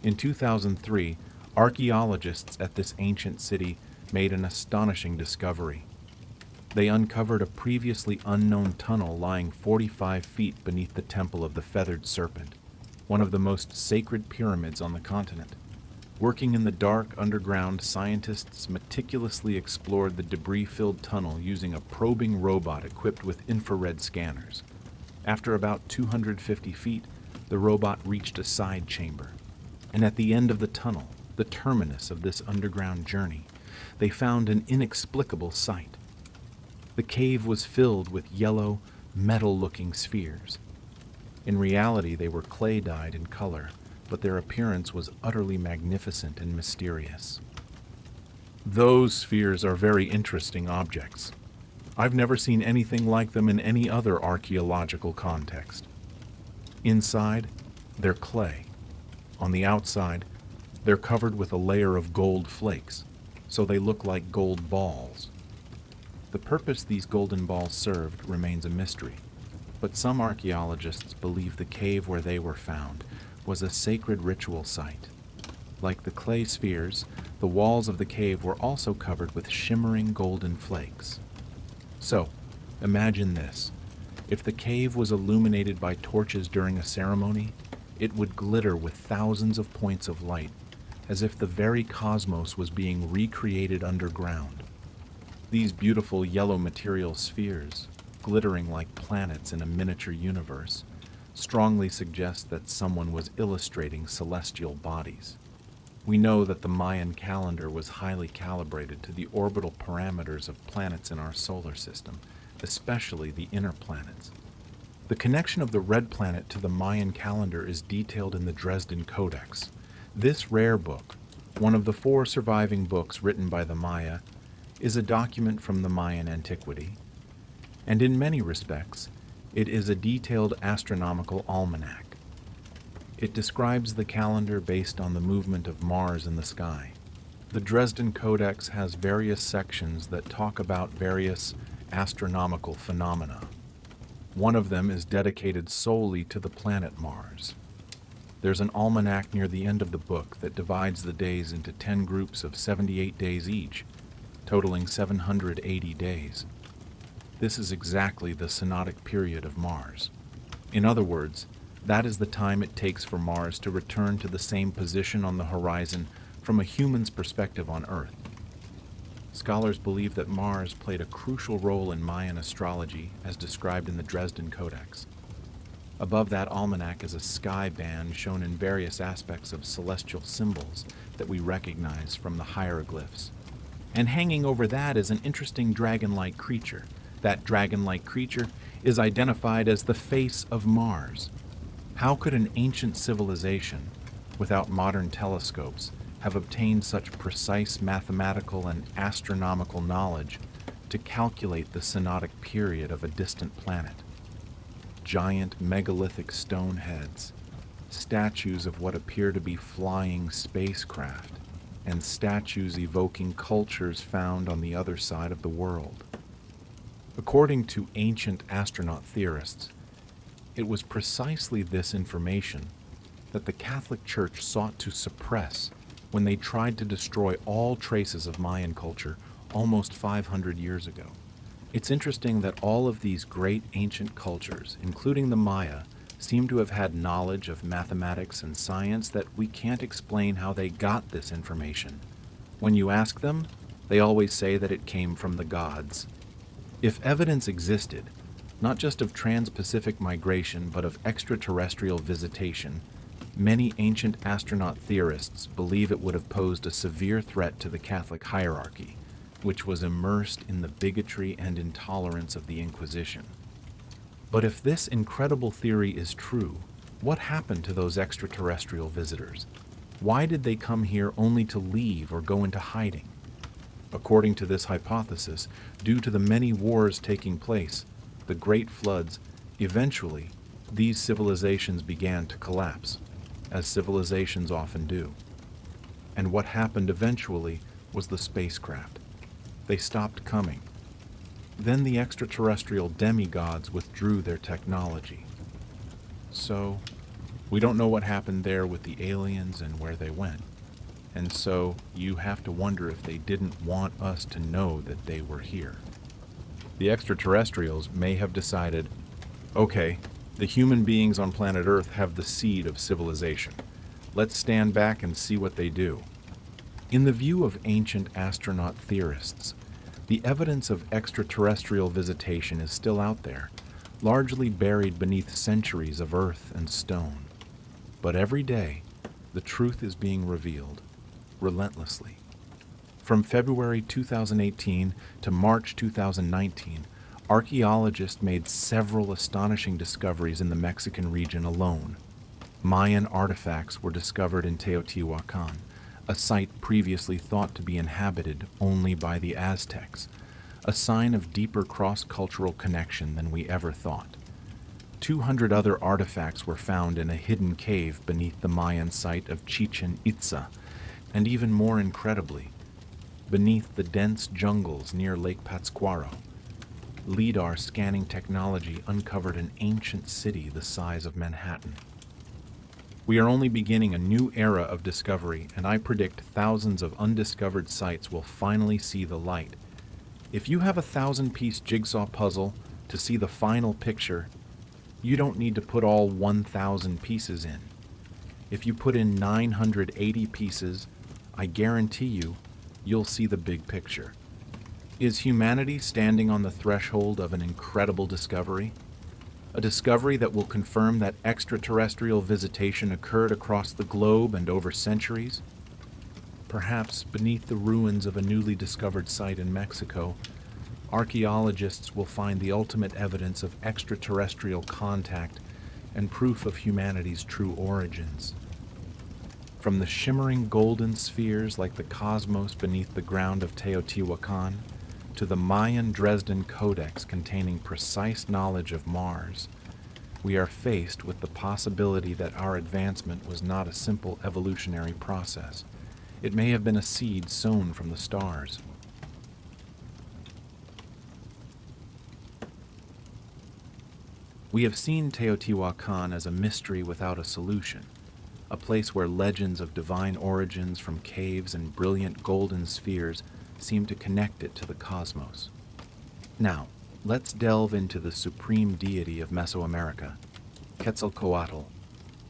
In 2003, archaeologists at this ancient city made an astonishing discovery. They uncovered a previously unknown tunnel lying 45 feet beneath the Temple of the Feathered Serpent, one of the most sacred pyramids on the continent. Working in the dark underground, scientists meticulously explored the debris-filled tunnel using a probing robot equipped with infrared scanners. After about 250 feet, the robot reached a side chamber. And at the end of the tunnel, the terminus of this underground journey, they found an inexplicable sight. The cave was filled with yellow, metal-looking spheres. In reality, they were clay-dyed in color, but their appearance was utterly magnificent and mysterious. Those spheres are very interesting objects. I've never seen anything like them in any other archaeological context. Inside, they're clay. On the outside, they're covered with a layer of gold flakes, so they look like gold balls. The purpose these golden balls served remains a mystery, but some archaeologists believe the cave where they were found was a sacred ritual site. Like the clay spheres, the walls of the cave were also covered with shimmering golden flakes. So, imagine this. If the cave was illuminated by torches during a ceremony, it would glitter with thousands of points of light, as if the very cosmos was being recreated underground. These beautiful yellow material spheres, glittering like planets in a miniature universe, strongly suggest that someone was illustrating celestial bodies. We know that the Mayan calendar was highly calibrated to the orbital parameters of planets in our solar system, especially the inner planets. The connection of the red planet to the Mayan calendar is detailed in the Dresden Codex. This rare book, one of the 4 surviving books written by the Maya, is a document from the Mayan antiquity, and in many respects, it is a detailed astronomical almanac. It describes the calendar based on the movement of Mars in the sky. The Dresden Codex has various sections that talk about various astronomical phenomena. One of them is dedicated solely to the planet Mars. There's an almanac near the end of the book that divides the days into 10 groups of 78 days each, totaling 780 days. This is exactly the synodic period of Mars. In other words, that is the time it takes for Mars to return to the same position on the horizon from a human's perspective on Earth. Scholars believe that Mars played a crucial role in Mayan astrology as described in the Dresden Codex. Above that almanac is a sky band shown in various aspects of celestial symbols that we recognize from the hieroglyphs. And hanging over that is an interesting dragon-like creature. That dragon-like creature is identified as the face of Mars. How could an ancient civilization, without modern telescopes, have obtained such precise mathematical and astronomical knowledge to calculate the synodic period of a distant planet? Giant megalithic stone heads, statues of what appear to be flying spacecraft, and statues evoking cultures found on the other side of the world. According to ancient astronaut theorists, it was precisely this information that the Catholic Church sought to suppress when they tried to destroy all traces of Mayan culture almost 500 years ago. It's interesting that all of these great ancient cultures, including the Maya, seem to have had knowledge of mathematics and science that we can't explain how they got this information. When you ask them, they always say that it came from the gods. If evidence existed, not just of trans-Pacific migration, but of extraterrestrial visitation, many ancient astronaut theorists believe it would have posed a severe threat to the Catholic hierarchy, which was immersed in the bigotry and intolerance of the Inquisition. But if this incredible theory is true, what happened to those extraterrestrial visitors? Why did they come here only to leave or go into hiding? According to this hypothesis, due to the many wars taking place, the great floods, eventually, these civilizations began to collapse, as civilizations often do. And what happened eventually was the spacecraft. They stopped coming. Then the extraterrestrial demigods withdrew their technology. So, we don't know what happened there with the aliens and where they went. And so, you have to wonder if they didn't want us to know that they were here. The extraterrestrials may have decided, okay, the human beings on planet Earth have the seed of civilization. Let's stand back and see what they do. In the view of ancient astronaut theorists, the evidence of extraterrestrial visitation is still out there, largely buried beneath centuries of earth and stone. But every day, the truth is being revealed, relentlessly. From February 2018 to March 2019, archaeologists made several astonishing discoveries in the Mexican region alone. Mayan artifacts were discovered in Teotihuacan, a site previously thought to be inhabited only by the Aztecs, a sign of deeper cross-cultural connection than we ever thought. 200 other artifacts were found in a hidden cave beneath the Mayan site of Chichen Itza, and even more incredibly, beneath the dense jungles near Lake Pátzcuaro, LIDAR scanning technology uncovered an ancient city the size of Manhattan. We are only beginning a new era of discovery, and I predict thousands of undiscovered sites will finally see the light. If you have a 1,000-piece jigsaw puzzle to see the final picture, you don't need to put all 1,000 pieces in. If you put in 980 pieces, I guarantee you'll see the big picture. Is humanity standing on the threshold of an incredible discovery? A discovery that will confirm that extraterrestrial visitation occurred across the globe and over centuries? Perhaps beneath the ruins of a newly discovered site in Mexico, archaeologists will find the ultimate evidence of extraterrestrial contact and proof of humanity's true origins. From the shimmering golden spheres like the cosmos beneath the ground of Teotihuacan, to the Mayan Dresden Codex containing precise knowledge of Mars, we are faced with the possibility that our advancement was not a simple evolutionary process. It may have been a seed sown from the stars. We have seen Teotihuacan as a mystery without a solution, a place where legends of divine origins from caves and brilliant golden spheres seem to connect it to the cosmos. Now, let's delve into the supreme deity of Mesoamerica, Quetzalcoatl,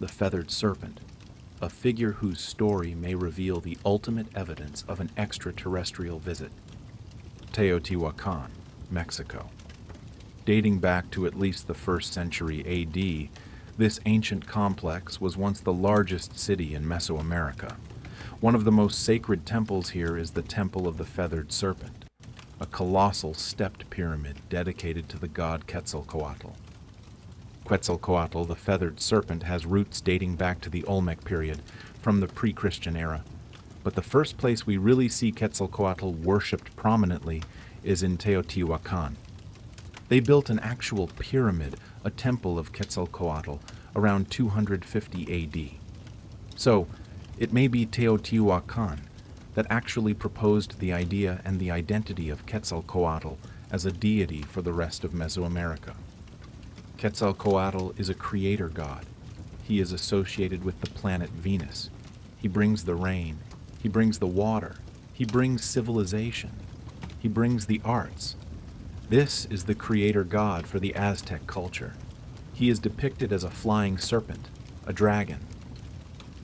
the feathered serpent, a figure whose story may reveal the ultimate evidence of an extraterrestrial visit. Teotihuacan, Mexico. Dating back to at least the 1st century AD, this ancient complex was once the largest city in Mesoamerica. One of the most sacred temples here is the Temple of the Feathered Serpent, a colossal stepped pyramid dedicated to the god Quetzalcoatl. Quetzalcoatl, the Feathered Serpent, has roots dating back to the Olmec period, from the pre-Christian era. But the first place we really see Quetzalcoatl worshipped prominently is in Teotihuacan. They built an actual pyramid, a temple of Quetzalcoatl, around 250 AD. So, it may be Teotihuacan that actually proposed the idea and the identity of Quetzalcoatl as a deity for the rest of Mesoamerica. Quetzalcoatl is a creator god. He is associated with the planet Venus. He brings the rain. He brings the water. He brings civilization. He brings the arts. This is the creator god for the Aztec culture. He is depicted as a flying serpent, a dragon.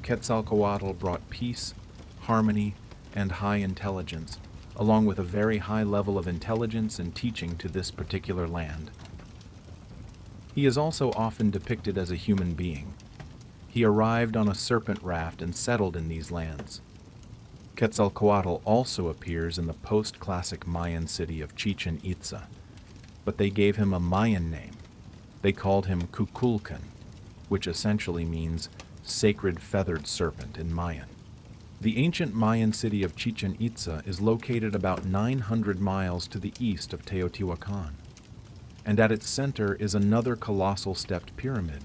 Quetzalcoatl brought peace, harmony, and high intelligence, along with a very high level of intelligence and teaching to this particular land. He is also often depicted as a human being. He arrived on a serpent raft and settled in these lands. Quetzalcoatl also appears in the post-classic Mayan city of Chichen Itza, but they gave him a Mayan name. They called him Kukulkan, which essentially means sacred feathered serpent in Mayan. The ancient Mayan city of Chichen Itza is located about 900 miles to the east of Teotihuacan, and at its center is another colossal stepped pyramid,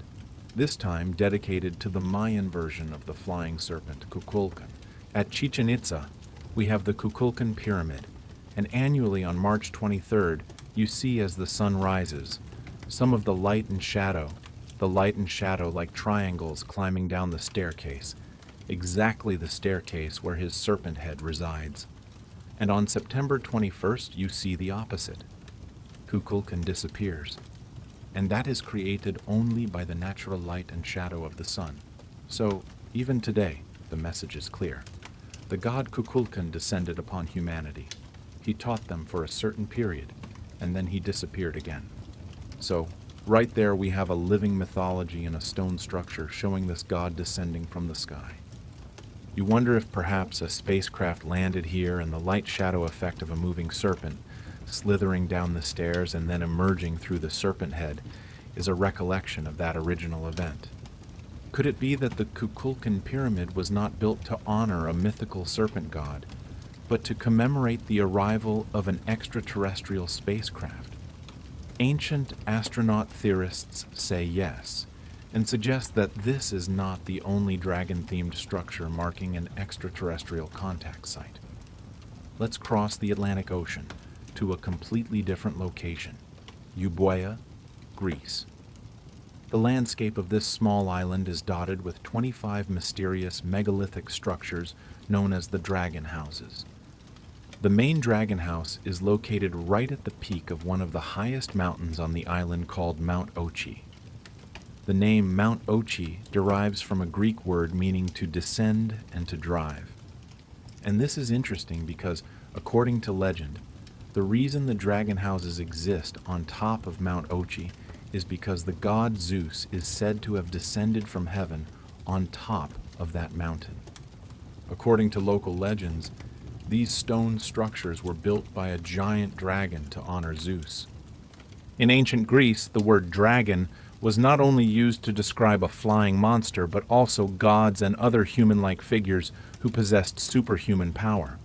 this time dedicated to the Mayan version of the flying serpent, Kukulkan. At Chichen Itza, we have the Kukulkan Pyramid, and annually on March 23rd, you see as the sun rises, some of the light and shadow like triangles climbing down the staircase, exactly the staircase where his serpent head resides. And on September 21st, you see the opposite. Kukulkan disappears, and that is created only by the natural light and shadow of the sun. So, even today, the message is clear. The god Kukulkan descended upon humanity. He taught them for a certain period, and then he disappeared again. So, right there we have a living mythology in a stone structure showing this god descending from the sky. You wonder if perhaps a spacecraft landed here and the light-shadow effect of a moving serpent, slithering down the stairs and then emerging through the serpent head, is a recollection of that original event. Could it be that the Kukulkan Pyramid was not built to honor a mythical serpent god, but to commemorate the arrival of an extraterrestrial spacecraft? Ancient astronaut theorists say yes, and suggest that this is not the only dragon-themed structure marking an extraterrestrial contact site. Let's cross the Atlantic Ocean to a completely different location, Euboea, Greece. The landscape of this small island is dotted with 25 mysterious megalithic structures known as the dragon houses. The main dragon house is located right at the peak of one of the highest mountains on the island called Mount Ochi. The name Mount Ochi derives from a Greek word meaning to descend and to drive. And this is interesting because, according to legend, the reason the dragon houses exist on top of Mount Ochi is because the god Zeus is said to have descended from heaven on top of that mountain. According to local legends, these stone structures were built by a giant dragon to honor Zeus. In ancient Greece, the word dragon was not only used to describe a flying monster, but also gods and other human-like figures who possessed superhuman power.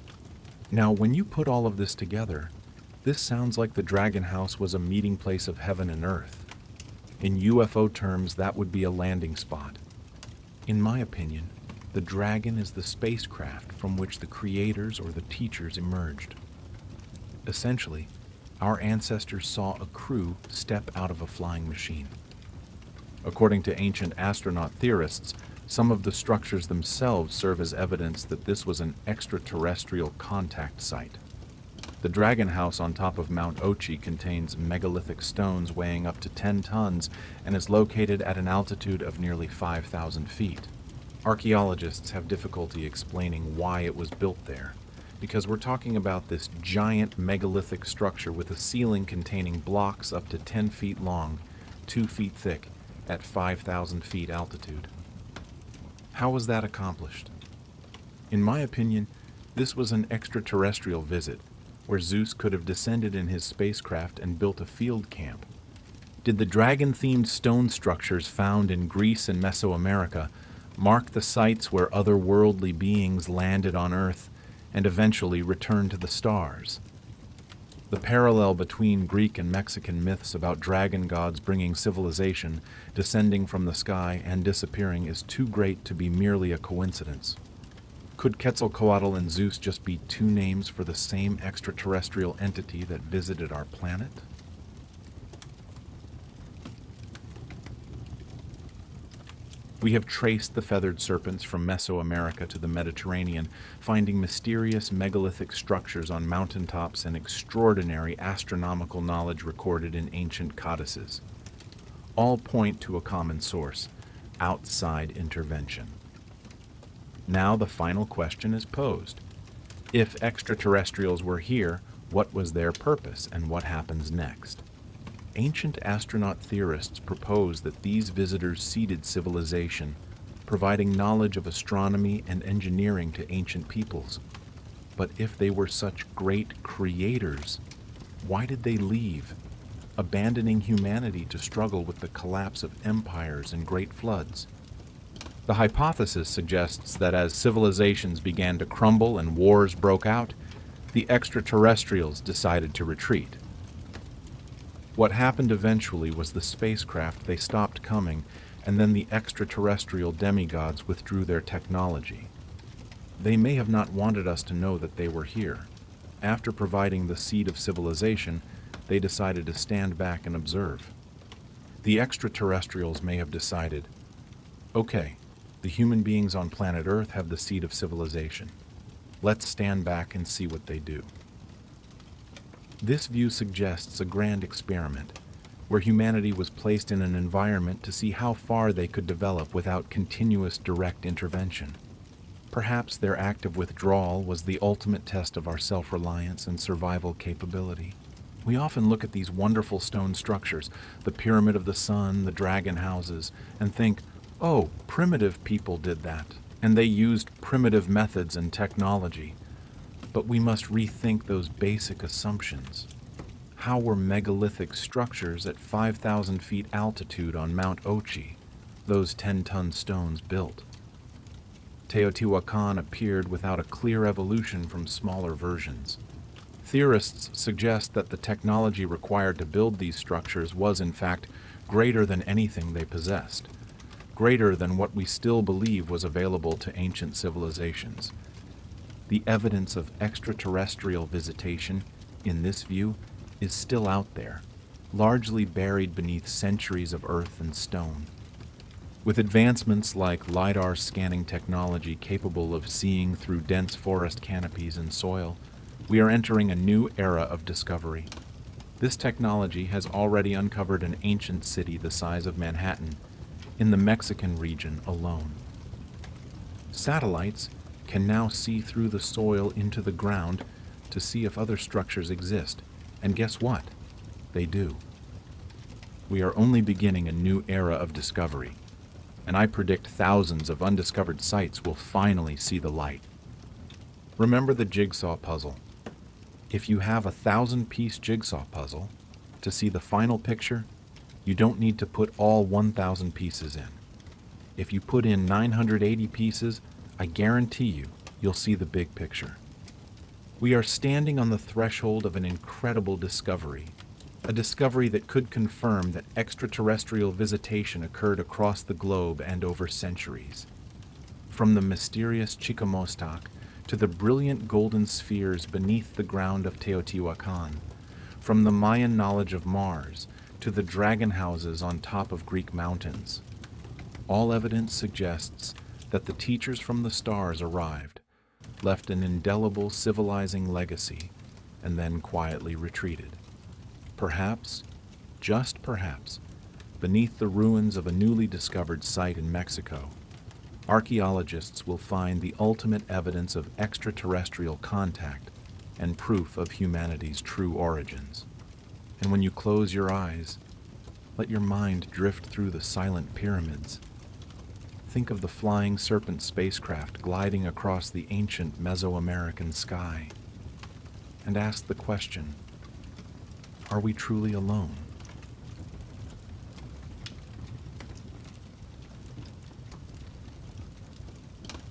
Now, when you put all of this together, this sounds like the dragon house was a meeting place of heaven and earth. In UFO terms, that would be a landing spot. In my opinion, the dragon is the spacecraft from which the creators or the teachers emerged. Essentially, our ancestors saw a crew step out of a flying machine. According to ancient astronaut theorists, some of the structures themselves serve as evidence that this was an extraterrestrial contact site. The Dragon House on top of Mount Ochi contains megalithic stones weighing up to 10 tons and is located at an altitude of nearly 5,000 feet. Archaeologists have difficulty explaining why it was built there, because we're talking about this giant megalithic structure with a ceiling containing blocks up to 10 feet long, 2 feet thick, at 5,000 feet altitude. How was that accomplished? In my opinion, this was an extraterrestrial visit, where Zeus could have descended in his spacecraft and built a field camp. Did the dragon-themed stone structures found in Greece and Mesoamerica mark the sites where otherworldly beings landed on Earth and eventually returned to the stars? The parallel between Greek and Mexican myths about dragon gods bringing civilization, descending from the sky, and disappearing is too great to be merely a coincidence. Could Quetzalcoatl and Zeus just be two names for the same extraterrestrial entity that visited our planet? We have traced the feathered serpents from Mesoamerica to the Mediterranean, finding mysterious megalithic structures on mountaintops and extraordinary astronomical knowledge recorded in ancient codices. All point to a common source: outside intervention. Now the final question is posed. If extraterrestrials were here, what was their purpose and what happens next? Ancient astronaut theorists propose that these visitors seeded civilization, providing knowledge of astronomy and engineering to ancient peoples. But if they were such great creators, why did they leave, abandoning humanity to struggle with the collapse of empires and great floods? The hypothesis suggests that as civilizations began to crumble and wars broke out, the extraterrestrials decided to retreat. What happened eventually was the spacecraft they stopped coming, and then the extraterrestrial demigods withdrew their technology. They may have not wanted us to know that they were here. After providing the seed of civilization, they decided to stand back and observe. The extraterrestrials may have decided, okay, the human beings on planet Earth have the seed of civilization. Let's stand back and see what they do. This view suggests a grand experiment, where humanity was placed in an environment to see how far they could develop without continuous direct intervention. Perhaps their act of withdrawal was the ultimate test of our self-reliance and survival capability. We often look at these wonderful stone structures, the Pyramid of the Sun, the dragon houses, and think, oh, primitive people did that, and they used primitive methods and technology. But we must rethink those basic assumptions. How were megalithic structures at 5,000 feet altitude on Mount Ochi, those 10-ton stones, built? Teotihuacan appeared without a clear evolution from smaller versions. Theorists suggest that the technology required to build these structures was, in fact, greater than anything they possessed, greater than what we still believe was available to ancient civilizations. The evidence of extraterrestrial visitation, in this view, is still out there, largely buried beneath centuries of earth and stone. With advancements like LiDAR scanning technology capable of seeing through dense forest canopies and soil, we are entering a new era of discovery. This technology has already uncovered an ancient city the size of Manhattan, in the Mexican region alone. Satellites can now see through the soil into the ground to see if other structures exist, and guess what? They do. We are only beginning a new era of discovery, and I predict thousands of undiscovered sites will finally see the light. Remember the jigsaw puzzle. If you have a 1,000-piece jigsaw puzzle, to see the final picture, you don't need to put all 1,000 pieces in. If you put in 980 pieces, I guarantee you'll see the big picture. We are standing on the threshold of an incredible discovery, a discovery that could confirm that extraterrestrial visitation occurred across the globe and over centuries. From the mysterious Chicamostoc to the brilliant golden spheres beneath the ground of Teotihuacan, from the Mayan knowledge of Mars to the dragon houses on top of Greek mountains. All evidence suggests that the teachers from the stars arrived, left an indelible civilizing legacy, and then quietly retreated. Perhaps, just perhaps, beneath the ruins of a newly discovered site in Mexico, archaeologists will find the ultimate evidence of extraterrestrial contact and proof of humanity's true origins. And when you close your eyes, let your mind drift through the silent pyramids. Think of the flying serpent spacecraft gliding across the ancient Mesoamerican sky, and ask the question, are we truly alone?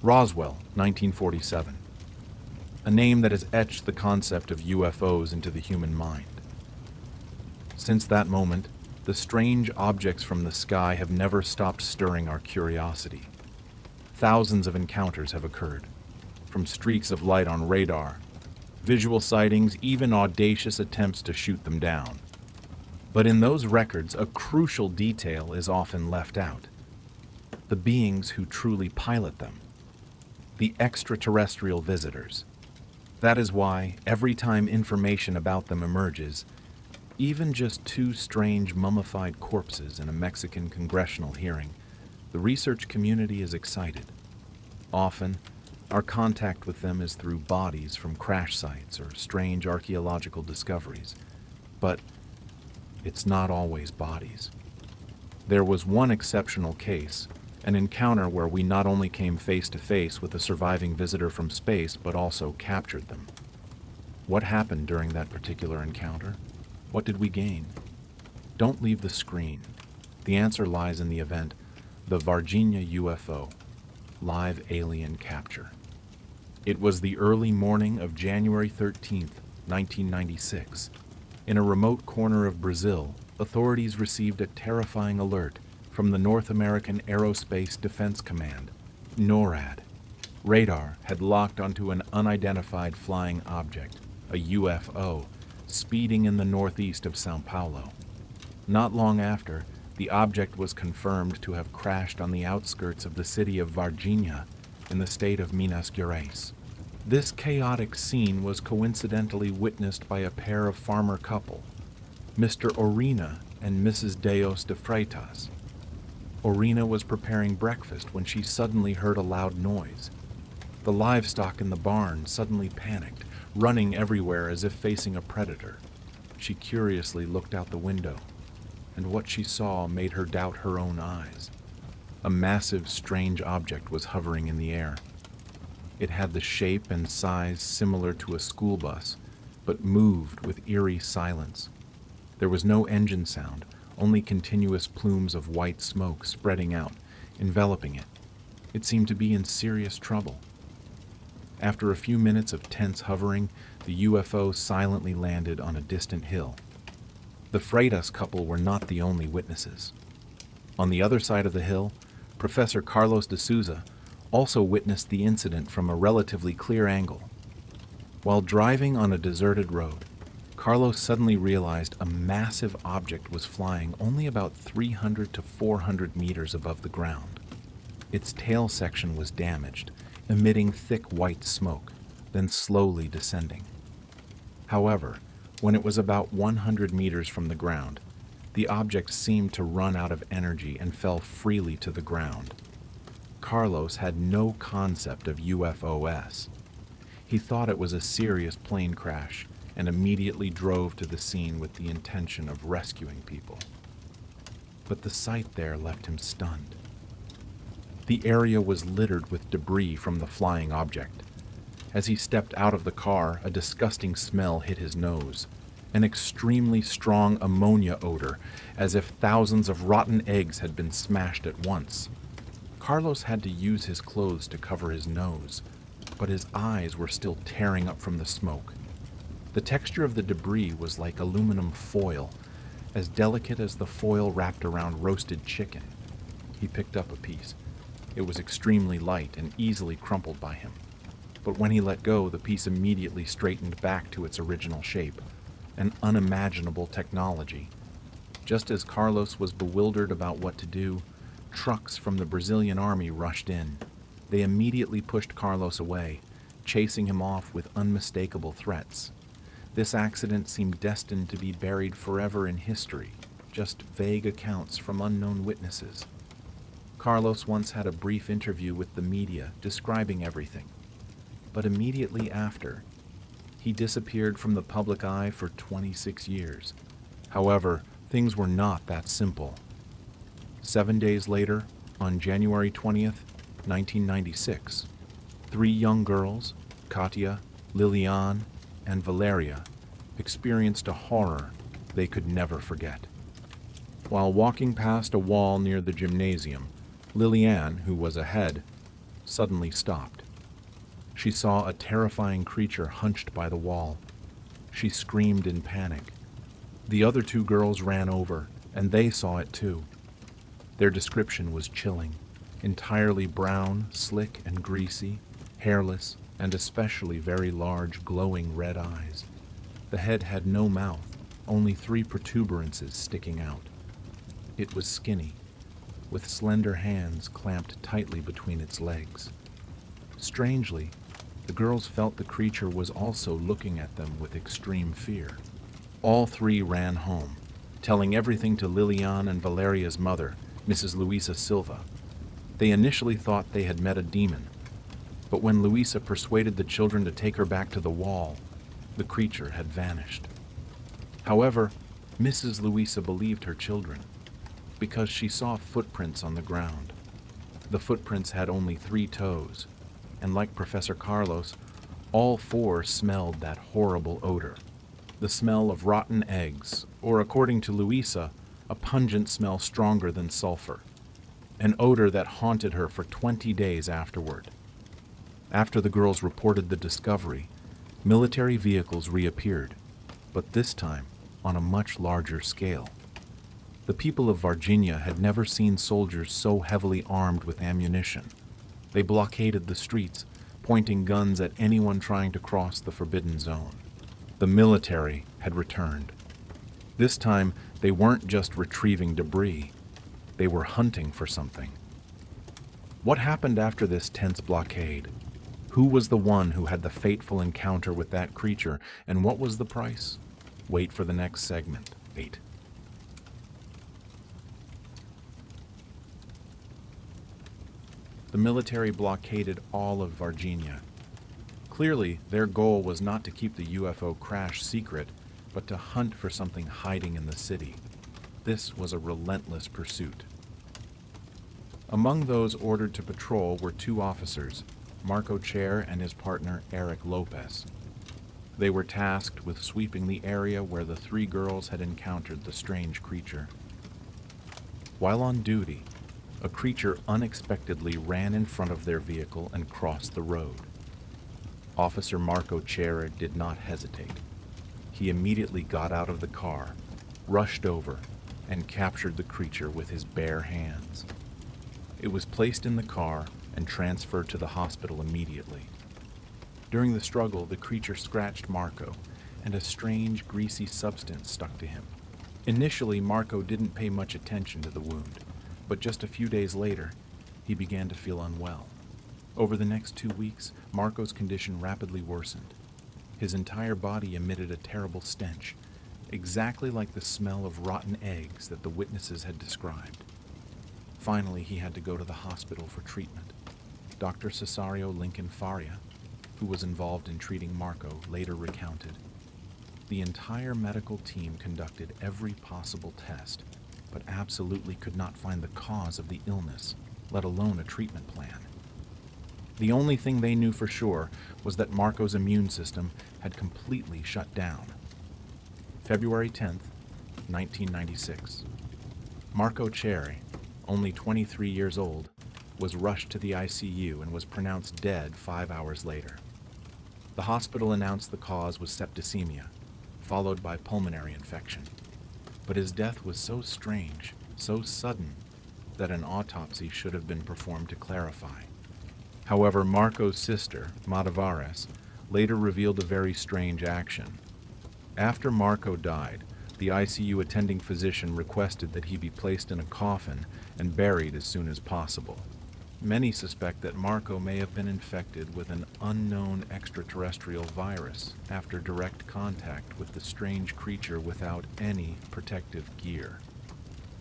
Roswell, 1947. A name that has etched the concept of UFOs into the human mind. Since that moment, the strange objects from the sky have never stopped stirring our curiosity. Thousands of encounters have occurred, from streaks of light on radar, visual sightings, even audacious attempts to shoot them down. But in those records, a crucial detail is often left out: the beings who truly pilot them. The extraterrestrial visitors. That is why, every time information about them emerges, even just two strange mummified corpses in a Mexican congressional hearing, the research community is excited. Often, our contact with them is through bodies from crash sites or strange archaeological discoveries. But it's not always bodies. There was one exceptional case, an encounter where we not only came face to face with a surviving visitor from space, but also captured them. What happened during that particular encounter? What did we gain? Don't leave the screen. The answer lies in the event, the Varginha UFO, live alien capture. It was the early morning of January 13th, 1996. In a remote corner of Brazil, authorities received a terrifying alert from the North American Aerospace Defense Command, NORAD. Radar had locked onto an unidentified flying object, a UFO, speeding in the northeast of São Paulo. Not long after, the object was confirmed to have crashed on the outskirts of the city of Varginha in the state of Minas Gerais. This chaotic scene was coincidentally witnessed by a pair of farmer couple, Mr. Orina and Mrs. Deos de Freitas. Orina was preparing breakfast when she suddenly heard a loud noise. The livestock in the barn suddenly panicked, running everywhere as if facing a predator. She curiously looked out the window, and what she saw made her doubt her own eyes. A massive, strange object was hovering in the air. It had the shape and size similar to a school bus, but moved with eerie silence. There was no engine sound, only continuous plumes of white smoke spreading out, enveloping it. It seemed to be in serious trouble. After a few minutes of tense hovering, the UFO silently landed on a distant hill. The Freitas couple were not the only witnesses. On the other side of the hill, Professor Carlos de Souza also witnessed the incident from a relatively clear angle. While driving on a deserted road, Carlos suddenly realized a massive object was flying only about 300 to 400 meters above the ground. Its tail section was damaged, emitting thick white smoke, then slowly descending. However, when it was about 100 meters from the ground, the object seemed to run out of energy and fell freely to the ground. Carlos had no concept of UFOs. He thought it was a serious plane crash and immediately drove to the scene with the intention of rescuing people. But the sight there left him stunned. The area was littered with debris from the flying object. As he stepped out of the car, a disgusting smell hit his nose, an extremely strong ammonia odor, as if thousands of rotten eggs had been smashed at once. Carlos had to use his clothes to cover his nose, but his eyes were still tearing up from the smoke. The texture of the debris was like aluminum foil, as delicate as the foil wrapped around roasted chicken. He picked up a piece. It was extremely light and easily crumpled by him. But when he let go, the piece immediately straightened back to its original shape, an unimaginable technology. Just as Carlos was bewildered about what to do, trucks from the Brazilian army rushed in. They immediately pushed Carlos away, chasing him off with unmistakable threats. This accident seemed destined to be buried forever in history, just vague accounts from unknown witnesses. Carlos once had a brief interview with the media describing everything, but immediately after, he disappeared from the public eye for 26 years. However, things were not that simple. 7 days later, on January 20th, 1996, 3 young girls, Katia, Lilian, and Valeria, experienced a horror they could never forget. While walking past a wall near the gymnasium, Lilian, who was ahead, suddenly stopped. She saw a terrifying creature hunched by the wall. She screamed in panic. The other 2 girls ran over, and they saw it too. Their description was chilling. Entirely brown, slick and greasy, hairless, and especially very large, glowing red eyes. The head had no mouth, only 3 protuberances sticking out. It was skinny, with slender hands clamped tightly between its legs. Strangely, the girls felt the creature was also looking at them with extreme fear. All 3 ran home, telling everything to Lilian and Valeria's mother, Mrs. Luisa Silva. They initially thought they had met a demon, but when Luisa persuaded the children to take her back to the wall, the creature had vanished. However, Mrs. Luisa believed her children, because she saw footprints on the ground. The footprints had only 3 toes, and like Professor Carlos, all 4 smelled that horrible odor. The smell of rotten eggs, or according to Luisa, a pungent smell stronger than sulfur. An odor that haunted her for 20 days afterward. After the girls reported the discovery, military vehicles reappeared, but this time on a much larger scale. The people of Varginha had never seen soldiers so heavily armed with ammunition. They blockaded the streets, pointing guns at anyone trying to cross the forbidden zone. The military had returned. This time, they weren't just retrieving debris. They were hunting for something. What happened after this tense blockade? Who was the one who had the fateful encounter with that creature, and what was the price? Wait for the next segment. Wait. The military blockaded all of Varginha. Clearly, their goal was not to keep the UFO crash secret, but to hunt for something hiding in the city. This was a relentless pursuit. Among those ordered to patrol were 2 officers, Marco Chair and his partner Eric Lopez. They were tasked with sweeping the area where the 3 girls had encountered the strange creature. While on duty, a creature unexpectedly ran in front of their vehicle and crossed the road. Officer Marco Chair did not hesitate. He immediately got out of the car, rushed over, and captured the creature with his bare hands. It was placed in the car and transferred to the hospital immediately. During the struggle, the creature scratched Marco, and a strange, greasy substance stuck to him. Initially, Marco didn't pay much attention to the wound, but just a few days later, he began to feel unwell. Over the next 2 weeks, Marco's condition rapidly worsened. His entire body emitted a terrible stench, exactly like the smell of rotten eggs that the witnesses had described. Finally, he had to go to the hospital for treatment. Dr. Cesario Lincoln Faria, who was involved in treating Marco, later recounted, "The entire medical team conducted every possible test, but absolutely could not find the cause of the illness, let alone a treatment plan. The only thing they knew for sure was that Marco's immune system had completely shut down." February 10th, 1996. Marco Cherry, only 23 years old, was rushed to the ICU and was pronounced dead 5 hours later. The hospital announced the cause was septicemia, followed by pulmonary infection. But his death was so strange, so sudden, that an autopsy should have been performed to clarify. However, Marco's sister, Matavares, later revealed a very strange action. After Marco died, the the ICU attending physician requested that he be placed in a coffin and buried as soon as possible. Many suspect that Marco may have been infected with an unknown extraterrestrial virus after direct contact with the strange creature without any protective gear.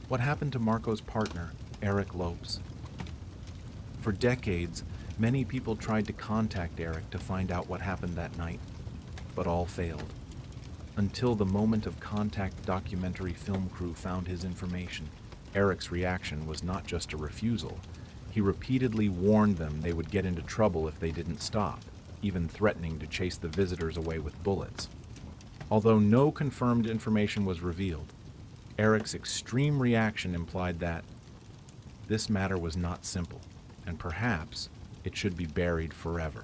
What happened to Marco's partner, Eric Lopes? For decades, many people tried to contact Eric to find out what happened that night, but all failed. Until the Moment of Contact documentary film crew found his information. Eric's reaction was not just a refusal. He repeatedly warned them they would get into trouble if they didn't stop, even threatening to chase the visitors away with bullets. Although no confirmed information was revealed, Eric's extreme reaction implied that this matter was not simple, and perhaps it should be buried forever.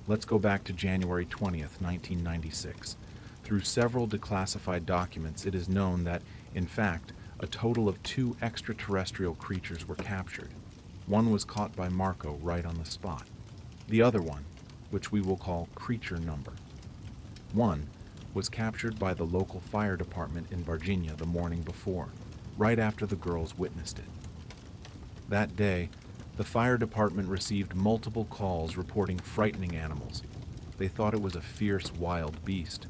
Let's go back to January 20th, 1996. Through several declassified documents, it is known that, in fact, a total of 2 extraterrestrial creatures were captured. One was caught by Marco right on the spot. The other one, which we will call Creature Number 1, was captured by the local fire department in Varginha the morning before, right after the girls witnessed it. That day, the fire department received multiple calls reporting frightening animals. They thought it was a fierce wild beast.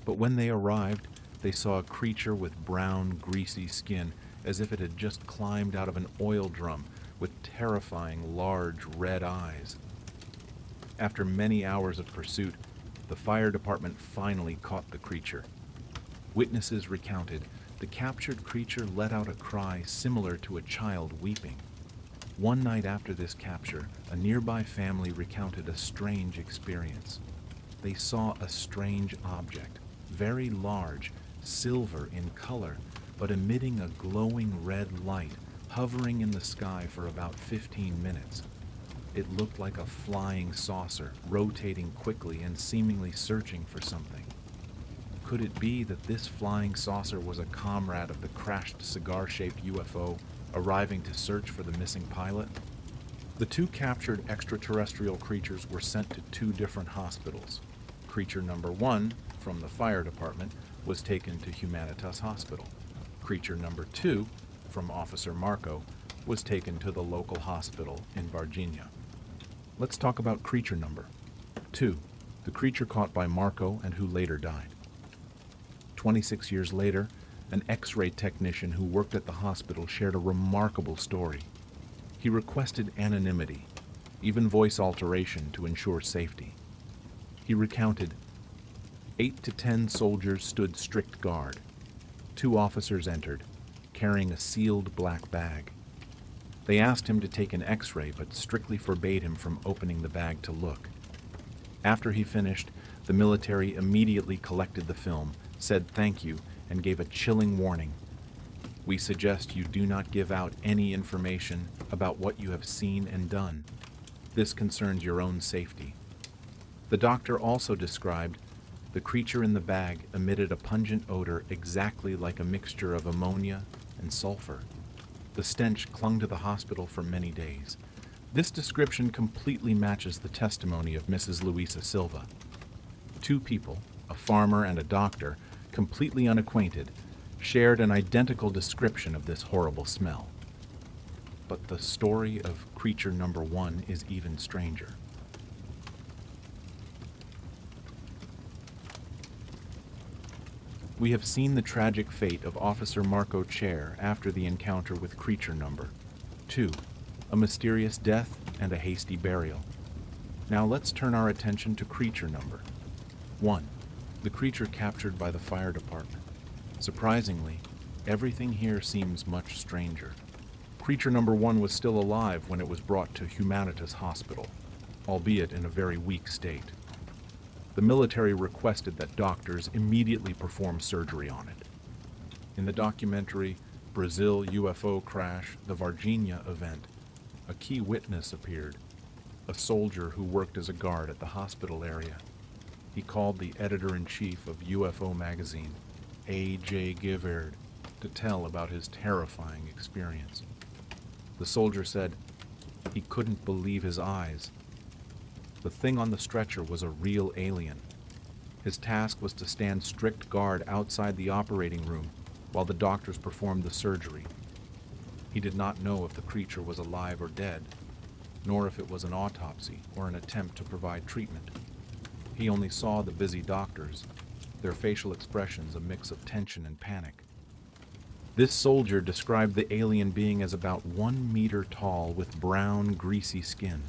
But when they arrived, they saw a creature with brown, greasy skin, as if it had just climbed out of an oil drum, with terrifying, large, red eyes. After many hours of pursuit, the fire department finally caught the creature. Witnesses recounted the captured creature let out a cry similar to a child weeping. One night after this capture, a nearby family recounted a strange experience. They saw a strange object, very large, silver in color, but emitting a glowing red light, hovering in the sky for about 15 minutes. It looked like a flying saucer, rotating quickly and seemingly searching for something. Could it be that this flying saucer was a comrade of the crashed cigar-shaped UFO arriving to search for the missing pilot? The 2 captured extraterrestrial creatures were sent to 2 different hospitals. Creature Number 1, from the fire department, was taken to Humanitas Hospital. Creature Number 2, from Officer Marco, was taken to the local hospital in Varginha. Let's talk about Creature Number 2, the creature caught by Marco and who later died. 26 years later, an X-ray technician who worked at the hospital shared a remarkable story. He requested anonymity, even voice alteration to ensure safety. He recounted, 8 to 10 soldiers stood strict guard. 2 officers entered, carrying a sealed black bag. They asked him to take an X-ray, but strictly forbade him from opening the bag to look. After he finished, the military immediately collected the film, said thank you, and gave a chilling warning. We suggest you do not give out any information about what you have seen and done. This concerns your own safety. The doctor also described the creature in the bag emitted a pungent odor exactly like a mixture of ammonia and sulfur. The stench clung to the hospital for many days. This description completely matches the testimony of Mrs. Luisa Silva. 2 people, a farmer and a doctor, completely unacquainted, shared an identical description of this horrible smell. But the story of Creature Number 1 is even stranger. We have seen the tragic fate of Officer Marco Chair after the encounter with Creature Number 2, a mysterious death and a hasty burial. Now let's turn our attention to Creature Number 1, the creature captured by the fire department. Surprisingly, everything here seems much stranger. Creature Number 1 was still alive when it was brought to Humanitas Hospital, albeit in a very weak state. The military requested that doctors immediately perform surgery on it. In the documentary Brazil UFO Crash, the Varginha event, a key witness appeared, a soldier who worked as a guard at the hospital area. He called the editor-in-chief of UFO magazine, A.J. Givard, to tell about his terrifying experience. The soldier said he couldn't believe his eyes. The thing on the stretcher was a real alien. His task was to stand strict guard outside the operating room while the doctors performed the surgery. He did not know if the creature was alive or dead, nor if it was an autopsy or an attempt to provide treatment. He only saw the busy doctors, their facial expressions a mix of tension and panic. This soldier described the alien being as about 1 meter tall with brown, greasy skin.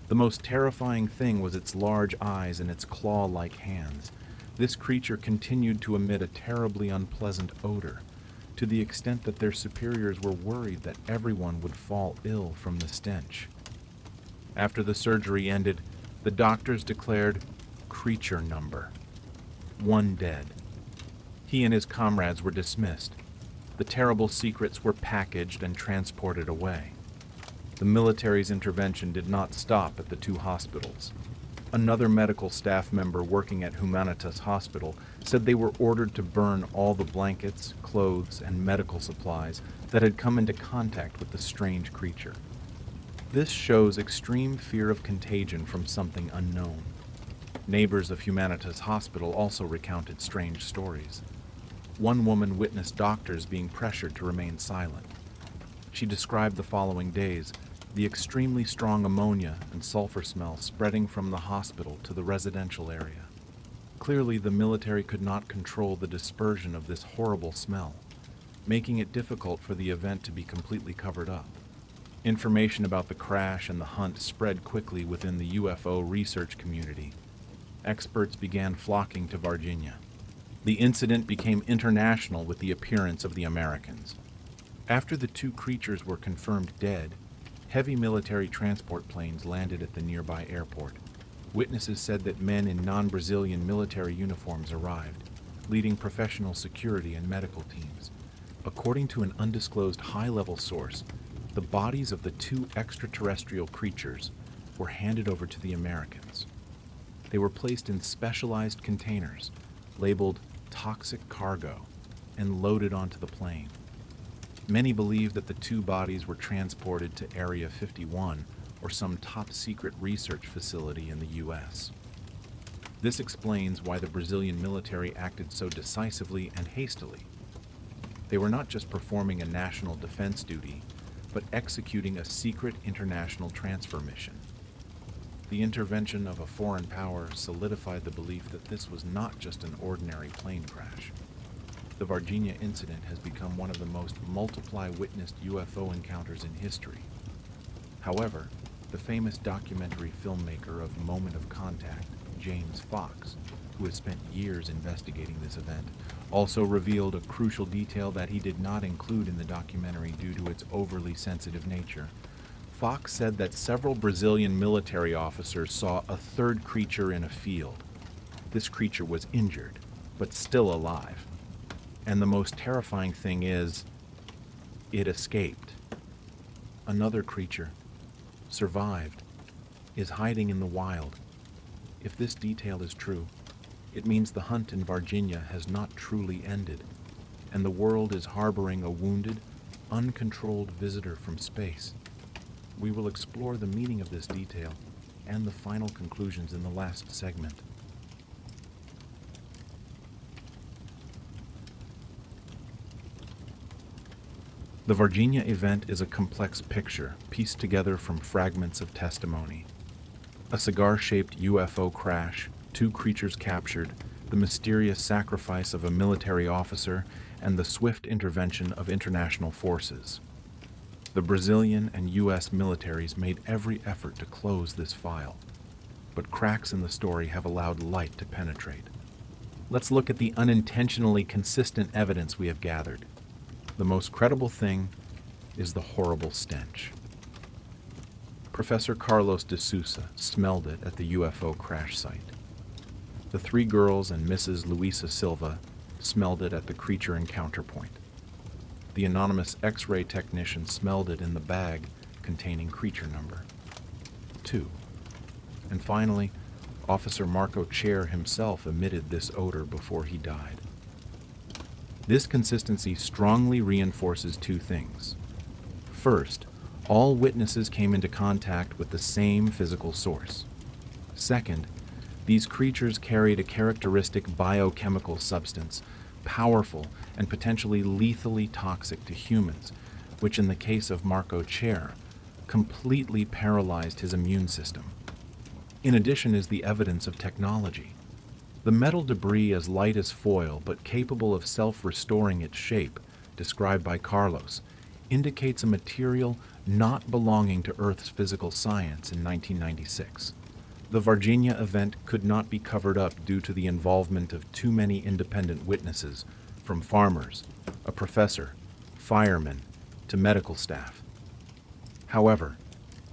The most terrifying thing was its large eyes and its claw-like hands. This creature continued to emit a terribly unpleasant odor, to the extent that their superiors were worried that everyone would fall ill from the stench. After the surgery ended, the doctors declared creature number 1 dead. He and his comrades were dismissed. The terrible secrets were packaged and transported away. The military's intervention did not stop at the 2 hospitals. Another medical staff member working at Humanitas Hospital said they were ordered to burn all the blankets, clothes, and medical supplies that had come into contact with the strange creature. This shows extreme fear of contagion from something unknown. Neighbors of Humanitas Hospital also recounted strange stories. One woman witnessed doctors being pressured to remain silent. She described the following days, the extremely strong ammonia and sulfur smell spreading from the hospital to the residential area. Clearly, the military could not control the dispersion of this horrible smell, making it difficult for the event to be completely covered up. Information about the crash and the hunt spread quickly within the UFO research community. Experts began flocking to Varginha. The incident became international with the appearance of the Americans. After the 2 creatures were confirmed dead, heavy military transport planes landed at the nearby airport. Witnesses said that men in non-Brazilian military uniforms arrived, leading professional security and medical teams. According to an undisclosed high-level source, the bodies of the 2 extraterrestrial creatures were handed over to the Americans. They were placed in specialized containers, labeled toxic cargo, and loaded onto the plane. Many believe that the 2 bodies were transported to Area 51 or some top-secret research facility in the U.S. This explains why the Brazilian military acted so decisively and hastily. They were not just performing a national defense duty, but executing a secret international transfer mission. The intervention of a foreign power solidified the belief that this was not just an ordinary plane crash. The Varginha incident has become one of the most multiply-witnessed UFO encounters in history. However, the famous documentary filmmaker of Moment of Contact, James Fox, who has spent years investigating this event, also revealed a crucial detail that he did not include in the documentary due to its overly sensitive nature. Fox said that several Brazilian military officers saw a 3rd creature in a field. This creature was injured, but still alive. And the most terrifying thing is, it escaped. Another creature, survived, is hiding in the wild. If this detail is true, it means the hunt in Varginha has not truly ended, and the world is harboring a wounded, uncontrolled visitor from space. We will explore the meaning of this detail and the final conclusions in the last segment. The Varginha event is a complex picture pieced together from fragments of testimony. A cigar-shaped UFO crash, 2 creatures captured, the mysterious sacrifice of a military officer, and the swift intervention of international forces. The Brazilian and U.S. militaries made every effort to close this file, but cracks in the story have allowed light to penetrate. Let's look at the unintentionally consistent evidence we have gathered. The most credible thing is the horrible stench. Professor Carlos de Sousa smelled it at the UFO crash site. The 3 girls and Mrs. Luisa Silva smelled it at the creature encounter point. The anonymous X-ray technician smelled it in the bag containing creature number 2. And finally, Officer Marco Chair himself emitted this odor before he died. This consistency strongly reinforces 2 things. First, all witnesses came into contact with the same physical source. Second, These creatures carried a characteristic biochemical substance, powerful and potentially lethally toxic to humans, which in the case of Marco Chair, completely paralyzed his immune system. In addition is the evidence of technology. The metal debris as light as foil but capable of self-restoring its shape, described by Carlos, indicates a material not belonging to Earth's physical science in 1996. The Varginha event could not be covered up due to the involvement of too many independent witnesses, from farmers, a professor, firemen, to medical staff. However,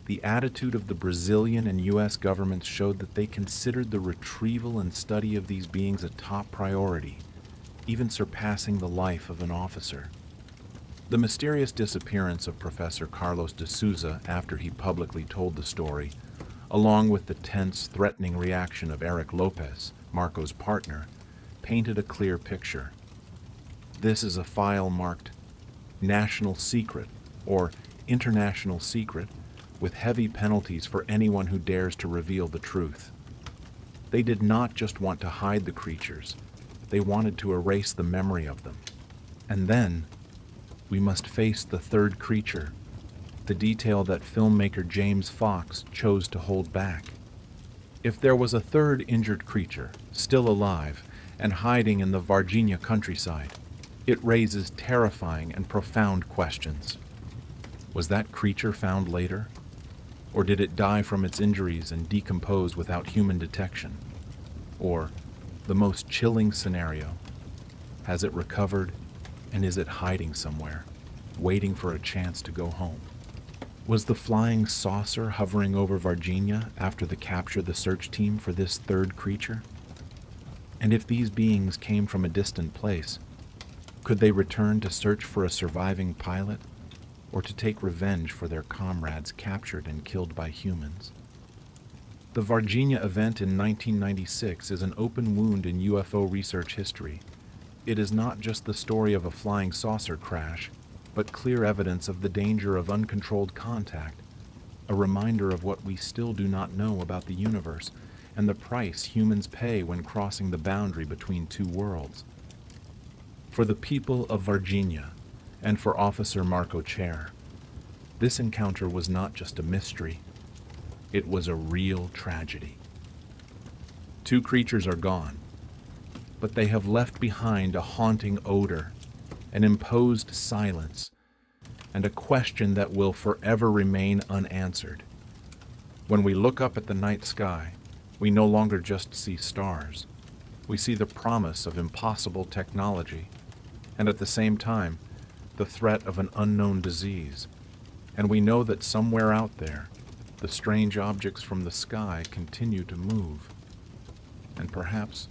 the attitude of the Brazilian and U.S. governments showed that they considered the retrieval and study of these beings a top priority, even surpassing the life of an officer. The mysterious disappearance of Professor Carlos de Souza after he publicly told the story, along with the tense, threatening reaction of Eric Lopez, Marco's partner, painted a clear picture. This is a file marked National Secret or International Secret, with heavy penalties for anyone who dares to reveal the truth. They did not just want to hide the creatures, they wanted to erase the memory of them. And then, we must face the third creature, the detail that filmmaker James Fox chose to hold back. If there was a third injured creature, still alive, and hiding in the Varginha countryside, it raises terrifying and profound questions. Was that creature found later? Or did it die from its injuries and decompose without human detection? Or, the most chilling scenario, has it recovered and is it hiding somewhere, waiting for a chance to go home? Was the flying saucer hovering over Varginha after the capture the search team for this third creature? And if these beings came from a distant place, could they return to search for a surviving pilot, or to take revenge for their comrades captured and killed by humans? The Varginha event in 1996 is an open wound in UFO research history. It is not just the story of a flying saucer crash, but clear evidence of the danger of uncontrolled contact, a reminder of what we still do not know about the universe and the price humans pay when crossing the boundary between two worlds. For the people of Varginha, and for Officer Marco Chair, this encounter was not just a mystery, it was a real tragedy. Two creatures are gone, but they have left behind a haunting odor, an imposed silence, and a question that will forever remain unanswered. When we look up at the night sky, we no longer just see stars. We see the promise of impossible technology, and at the same time, the threat of an unknown disease. And we know that somewhere out there, the strange objects from the sky continue to move. And perhaps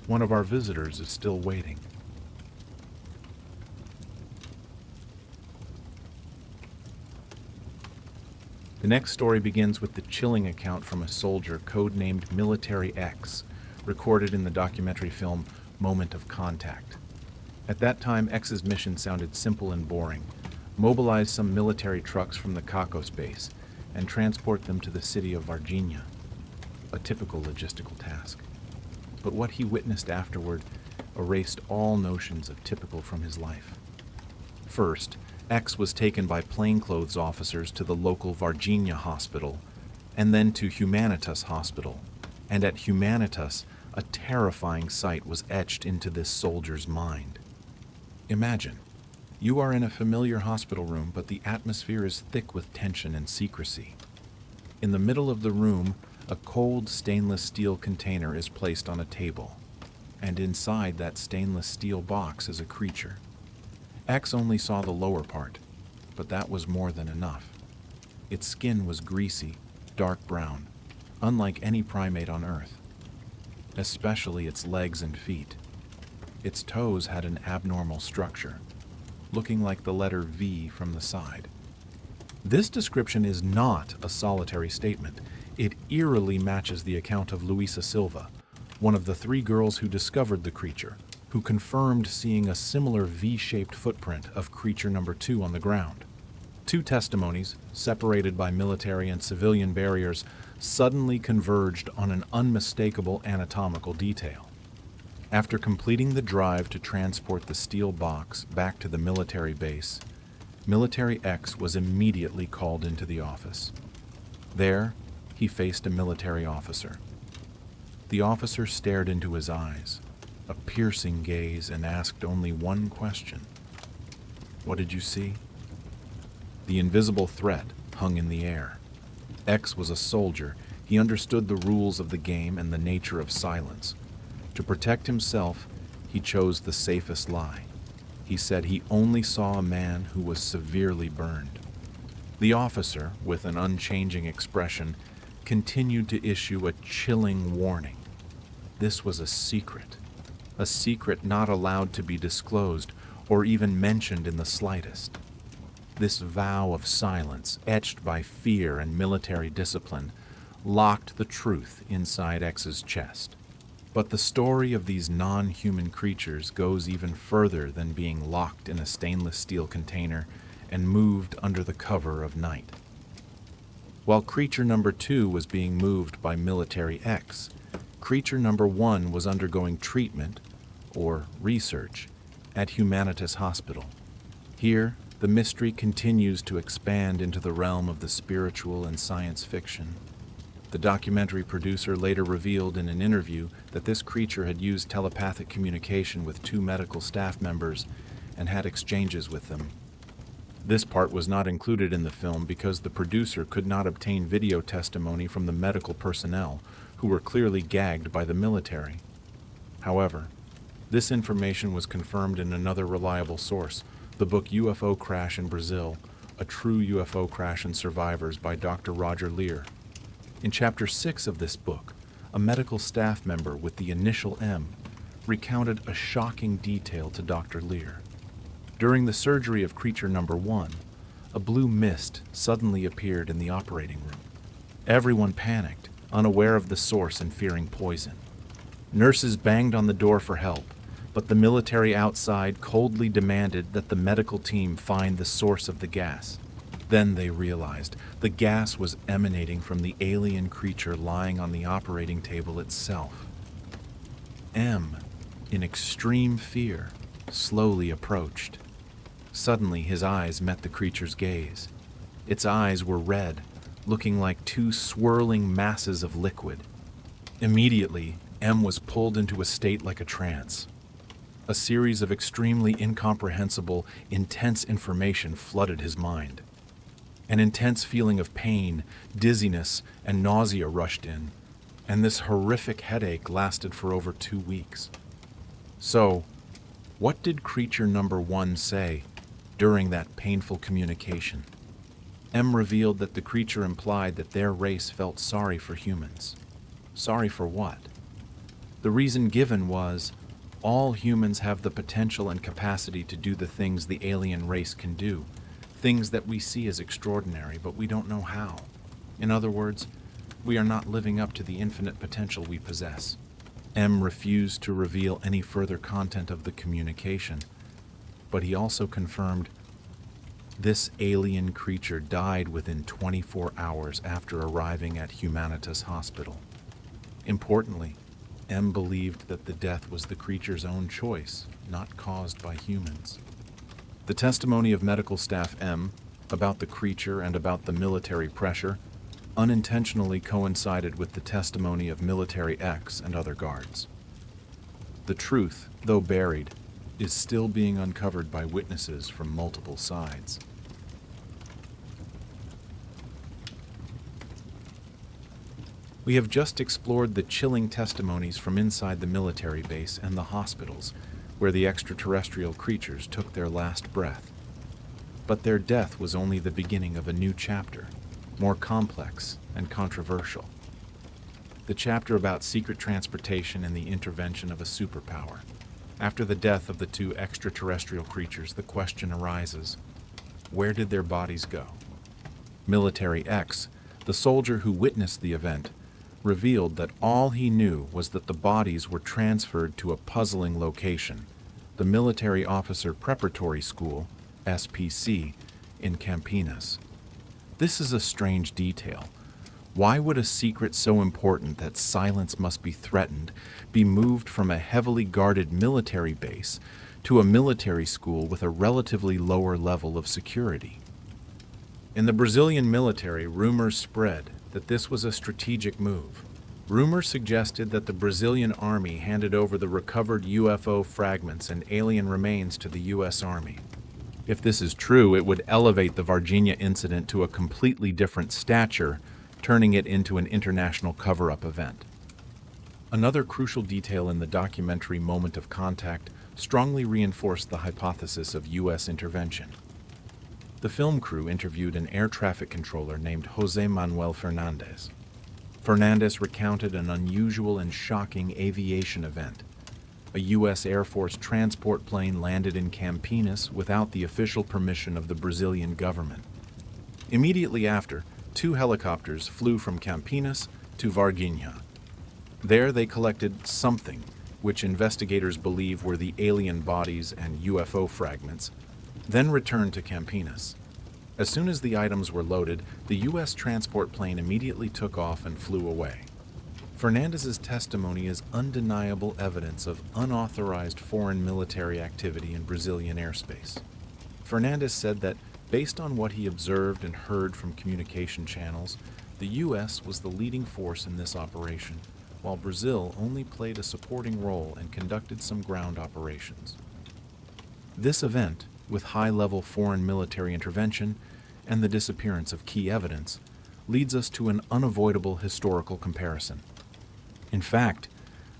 one of our visitors is still waiting. The next story begins with the chilling account from a soldier codenamed Military X, recorded in the documentary film Moment of Contact. At that time, X's mission sounded simple and boring: mobilize some military trucks from the Cacos base and transport them to the city of Varginha. A typical logistical task. But what he witnessed afterward erased all notions of typical from his life. First, X was taken by plainclothes officers to the local Varginha hospital, and then to Humanitas Hospital. And at Humanitas, a terrifying sight was etched into this soldier's mind. Imagine, you are in a familiar hospital room, but the atmosphere is thick with tension and secrecy. In the middle of the room, a cold stainless steel container is placed on a table, and inside that stainless steel box is a creature. X only saw the lower part, but that was more than enough. Its skin was greasy, dark brown, unlike any primate on Earth, especially its legs and feet. Its toes had an abnormal structure, looking like the letter V from the side. This description is not a solitary statement. It eerily matches the account of Luisa Silva, one of the 3 girls who discovered the creature, who confirmed seeing a similar V-shaped footprint of creature number 2 on the ground. 2 testimonies, separated by military and civilian barriers, suddenly converged on an unmistakable anatomical detail. After completing the drive to transport the steel box back to the military base, Military X was immediately called into the office. There, he faced a military officer. The officer stared into his eyes, a piercing gaze, and asked only one question. "What did you see?" The invisible threat hung in the air. X was a soldier. He understood the rules of the game and the nature of silence. To protect himself, he chose the safest lie. He said he only saw a man who was severely burned. The officer, with an unchanging expression, continued to issue a chilling warning. This was a secret not allowed to be disclosed or even mentioned in the slightest. This vow of silence, etched by fear and military discipline, locked the truth inside X's chest. But the story of these non-human creatures goes even further than being locked in a stainless steel container and moved under the cover of night. While creature number 2 was being moved by Military X, creature number 1 was undergoing treatment, or research, at Humanitas Hospital. Here, the mystery continues to expand into the realm of the spiritual and science fiction. The documentary producer later revealed in an interview that this creature had used telepathic communication with 2 medical staff members and had exchanges with them. This part was not included in the film because the producer could not obtain video testimony from the medical personnel, who were clearly gagged by the military. However, this information was confirmed in another reliable source, the book UFO Crash in Brazil, A True UFO Crash and Survivors by Dr. Roger Lear. In Chapter 6 of this book, a medical staff member with the initial M recounted a shocking detail to Dr. Lear. During the surgery of creature number 1, a blue mist suddenly appeared in the operating room. Everyone panicked, unaware of the source and fearing poison. Nurses banged on the door for help, but the military outside coldly demanded that the medical team find the source of the gas. Then they realized the gas was emanating from the alien creature lying on the operating table itself. M, in extreme fear, slowly approached. Suddenly, his eyes met the creature's gaze. Its eyes were red, looking like 2 swirling masses of liquid. Immediately, M was pulled into a state like a trance. A series of extremely incomprehensible, intense information flooded his mind. An intense feeling of pain, dizziness, and nausea rushed in, and this horrific headache lasted for over 2 weeks. So, what did creature number 1 say during that painful communication? M revealed that the creature implied that their race felt sorry for humans. Sorry for what? The reason given was, all humans have the potential and capacity to do the things the alien race can do, things that we see as extraordinary, but we don't know how. In other words, we are not living up to the infinite potential we possess. M refused to reveal any further content of the communication, but he also confirmed this alien creature died within 24 hours after arriving at Humanitas Hospital. Importantly, M believed that the death was the creature's own choice, not caused by humans. The testimony of medical staff M about the creature and about the military pressure unintentionally coincided with the testimony of Military X and other guards. The truth, though buried, is still being uncovered by witnesses from multiple sides. We have just explored the chilling testimonies from inside the military base and the hospitals, where the extraterrestrial creatures took their last breath. But their death was only the beginning of a new chapter, more complex and controversial. The chapter about secret transportation and the intervention of a superpower. After the death of the 2 extraterrestrial creatures, the question arises, where did their bodies go? Military X, the soldier who witnessed the event, revealed that all he knew was that the bodies were transferred to a puzzling location, the Military Officer Preparatory School, SPC, in Campinas. This is a strange detail. Why would a secret so important that silence must be threatened be moved from a heavily guarded military base to a military school with a relatively lower level of security? In the Brazilian military, rumors spread that this was a strategic move. Rumors suggested that the Brazilian army handed over the recovered UFO fragments and alien remains to the U.S. Army. If this is true, it would elevate the Varginha incident to a completely different stature, turning it into an international cover-up event. Another crucial detail in the documentary Moment of Contact strongly reinforced the hypothesis of U.S. intervention. The film crew interviewed an air traffic controller named José Manuel Fernandez. Fernandez recounted an unusual and shocking aviation event. A U.S. Air Force transport plane landed in Campinas without the official permission of the Brazilian government. Immediately after, 2 helicopters flew from Campinas to Varginha. There they collected something, which investigators believe were the alien bodies and UFO fragments, then returned to Campinas. As soon as the items were loaded, the U.S. transport plane immediately took off and flew away. Fernandez's testimony is undeniable evidence of unauthorized foreign military activity in Brazilian airspace. Fernandez said that, based on what he observed and heard from communication channels, the U.S. was the leading force in this operation, while Brazil only played a supporting role and conducted some ground operations. This event, with high-level foreign military intervention and the disappearance of key evidence, leads us to an unavoidable historical comparison. In fact,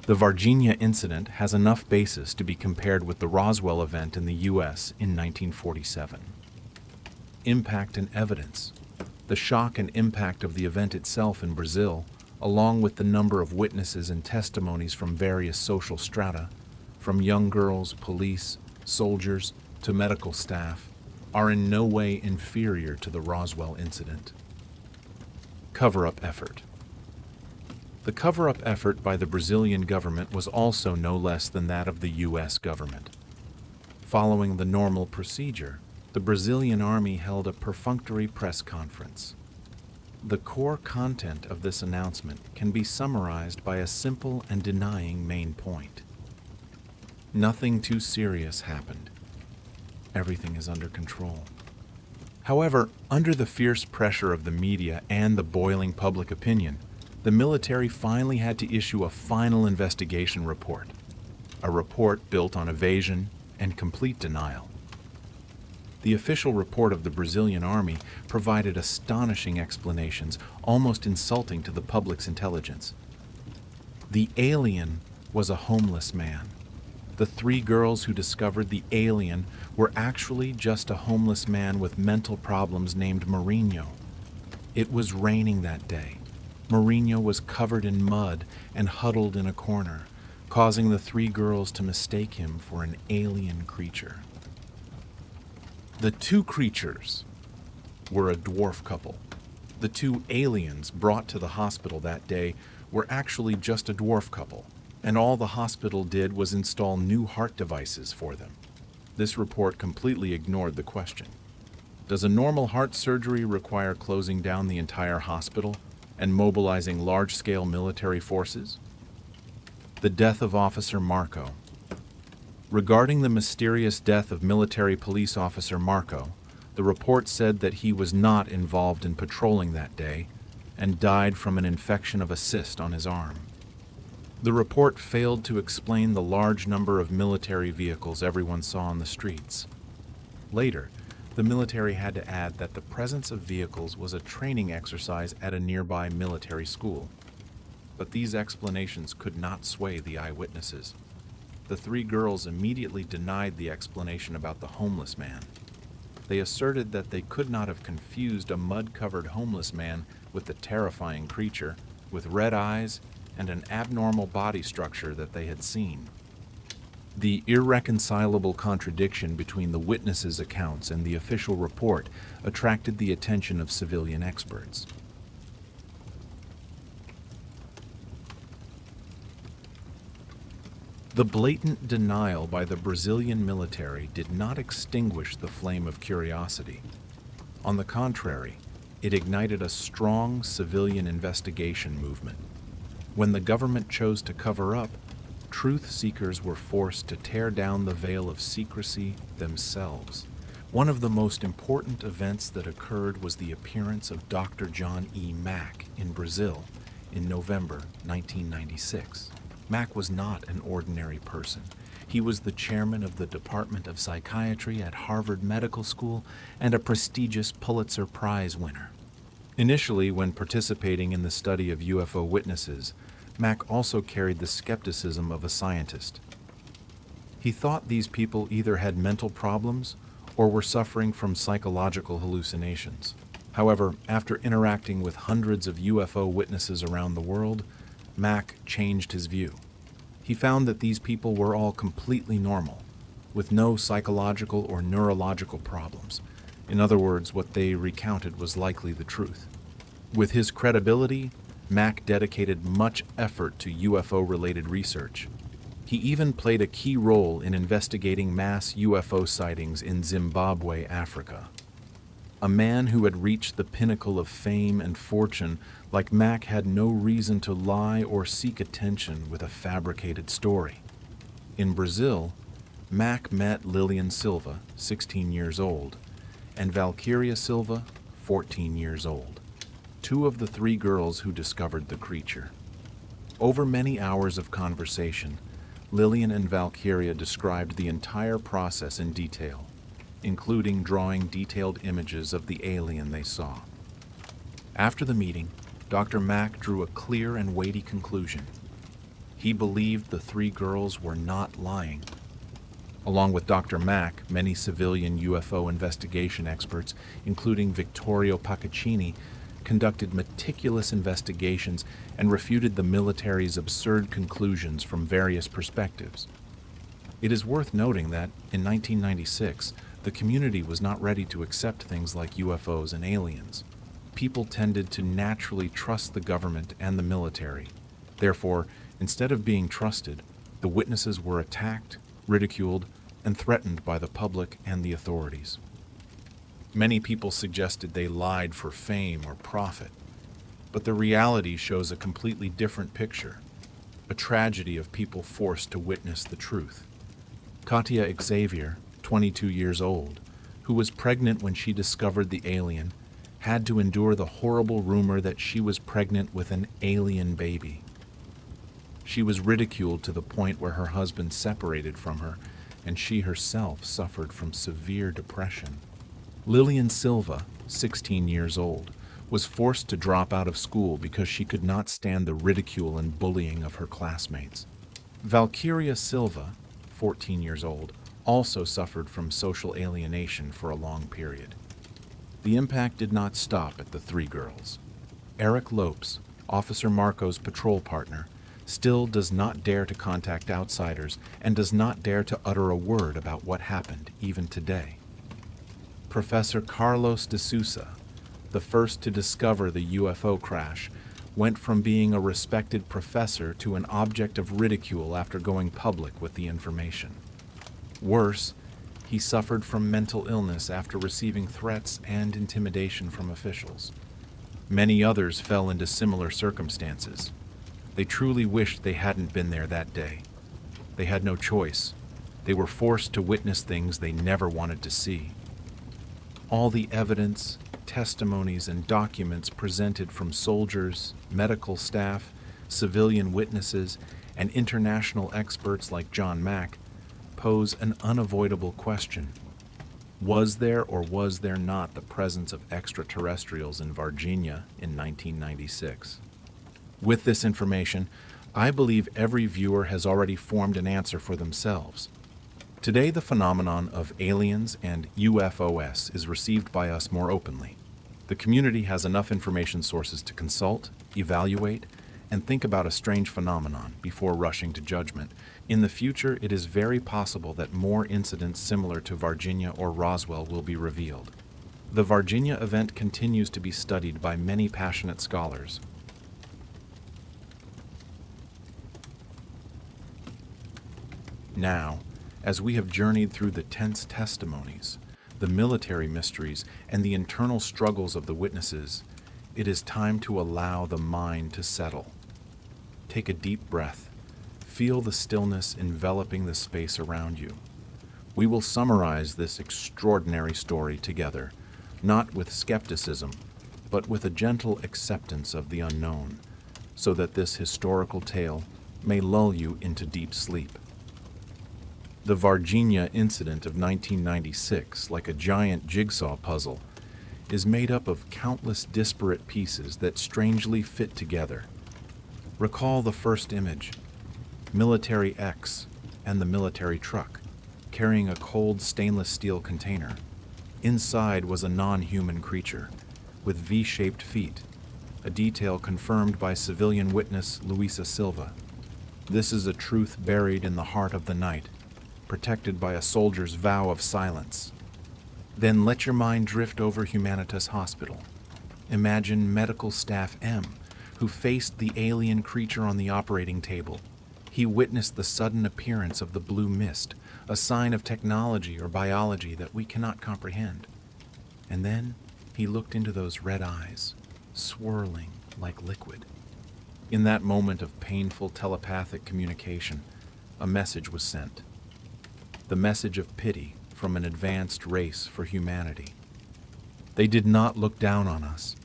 the Varginha incident has enough basis to be compared with the Roswell event in the U.S. in 1947. Impact and evidence. The shock and impact of the event itself in Brazil, along with the number of witnesses and testimonies from various social strata, from young girls, police, soldiers, to medical staff, are in no way inferior to the Roswell incident. Cover-up effort. The cover-up effort by the Brazilian government was also no less than that of the U.S. government. Following the normal procedure, the Brazilian army held a perfunctory press conference. The core content of this announcement can be summarized by a simple and denying main point. Nothing too serious happened. Everything is under control. However, under the fierce pressure of the media and the boiling public opinion, the military finally had to issue a final investigation report, a report built on evasion and complete denial. The official report of the Brazilian army provided astonishing explanations, almost insulting to the public's intelligence. The alien was a homeless man. The 3 girls who discovered the alien were actually just a homeless man with mental problems named Marinho. It was raining that day. Marinho was covered in mud and huddled in a corner, causing the 3 girls to mistake him for an alien creature. The 2 creatures were a dwarf couple. The 2 aliens brought to the hospital that day were actually just a dwarf couple, and all the hospital did was install new heart devices for them. This report completely ignored the question. Does a normal heart surgery require closing down the entire hospital and mobilizing large-scale military forces? The death of Officer Marco. Regarding the mysterious death of military police officer Marco, the report said that he was not involved in patrolling that day and died from an infection of a cyst on his arm. The report failed to explain the large number of military vehicles everyone saw on the streets. Later, the military had to add that the presence of vehicles was a training exercise at a nearby military school. But these explanations could not sway the eyewitnesses. The 3 girls immediately denied the explanation about the homeless man. They asserted that they could not have confused a mud-covered homeless man with the terrifying creature with red eyes and an abnormal body structure that they had seen. The irreconcilable contradiction between the witnesses' accounts and the official report attracted the attention of civilian experts. The blatant denial by the Brazilian military did not extinguish the flame of curiosity. On the contrary, It ignited a strong civilian investigation movement. When the government chose to cover up, truth seekers were forced to tear down the veil of secrecy themselves. One of the most important events that occurred was the appearance of Dr. John E. Mack in Brazil in November 1996. Mack was not an ordinary person. He was the chairman of the Department of Psychiatry at Harvard Medical School and a prestigious Pulitzer Prize winner. Initially, when participating in the study of UFO witnesses, Mack also carried the skepticism of a scientist. He thought these people either had mental problems or were suffering from psychological hallucinations. However, after interacting with hundreds of UFO witnesses around the world, Mack changed his view. He found that these people were all completely normal, with no psychological or neurological problems. In other words, what they recounted was likely the truth. With his credibility, Mack dedicated much effort to UFO-related research. He even played a key role in investigating mass UFO sightings in Zimbabwe, Africa. A man who had reached the pinnacle of fame and fortune, like Mack, had no reason to lie or seek attention with a fabricated story. In Brazil, Mack met Lilian Silva, 16 years old, and Valkyria Silva, 14 years old, two of the three girls who discovered the creature. Over many hours of conversation, Lilian and Valkyria described the entire process in detail, including drawing detailed images of the alien they saw. After the meeting, Dr. Mack drew a clear and weighty conclusion. He believed the three girls were not lying. Along with Dr. Mack, many civilian UFO investigation experts, including Vittorio Paccaccini, conducted meticulous investigations and refuted the military's absurd conclusions from various perspectives. It is worth noting that, in 1996, the community was not ready to accept things like UFOs and aliens. People tended to naturally trust the government and the military. Therefore, instead of being trusted, the witnesses were attacked, ridiculed, and threatened by the public and the authorities. Many people suggested they lied for fame or profit, but the reality shows a completely different picture, a tragedy of people forced to witness the truth. Katia Xavier, 22 years old, who was pregnant when she discovered the alien, had to endure the horrible rumor that she was pregnant with an alien baby. She was ridiculed to the point where her husband separated from her, and she herself suffered from severe depression. Lilian Silva, 16 years old, was forced to drop out of school because she could not stand the ridicule and bullying of her classmates. Valkyria Silva, 14 years old, also suffered from social alienation for a long period. The impact did not stop at the three girls. Eric Lopes, Officer Marco's patrol partner, still does not dare to contact outsiders and does not dare to utter a word about what happened even today. Professor Carlos de Sousa, the first to discover the UFO crash, went from being a respected professor to an object of ridicule after going public with the information. Worse, he suffered from mental illness after receiving threats and intimidation from officials. Many others fell into similar circumstances. They truly wished they hadn't been there that day. They had no choice. They were forced to witness things they never wanted to see. All the evidence, testimonies, and documents presented from soldiers, medical staff, civilian witnesses, and international experts like John Mack pose an unavoidable question. Was there or was there not the presence of extraterrestrials in Varginha in 1996? With this information, I believe every viewer has already formed an answer for themselves. Today, the phenomenon of aliens and UFOs is received by us more openly. The community has enough information sources to consult, evaluate, and think about a strange phenomenon before rushing to judgment. In the future, it is very possible that more incidents similar to Varginha or Roswell will be revealed. The Varginha event continues to be studied by many passionate scholars. Now, as we have journeyed through the tense testimonies, the military mysteries, and the internal struggles of the witnesses, it is time to allow the mind to settle. Take a deep breath. Feel the stillness enveloping the space around you. We will summarize this extraordinary story together, not with skepticism, but with a gentle acceptance of the unknown, so that this historical tale may lull you into deep sleep. The Varginha incident of 1996, like a giant jigsaw puzzle, is made up of countless disparate pieces that strangely fit together. Recall the first image, Military X and the military truck, carrying a cold stainless steel container. Inside was a non-human creature, with V-shaped feet, a detail confirmed by civilian witness Luisa Silva. This is a truth buried in the heart of the night, protected by a soldier's vow of silence. Then let your mind drift over Humanitas Hospital. Imagine medical staff M, who faced the alien creature on the operating table. He witnessed the sudden appearance of the blue mist, a sign of technology or biology that we cannot comprehend. And then he looked into those red eyes, swirling like liquid. In that moment of painful telepathic communication, a message was sent. The message of pity from an advanced race for humanity. They did not look down on us,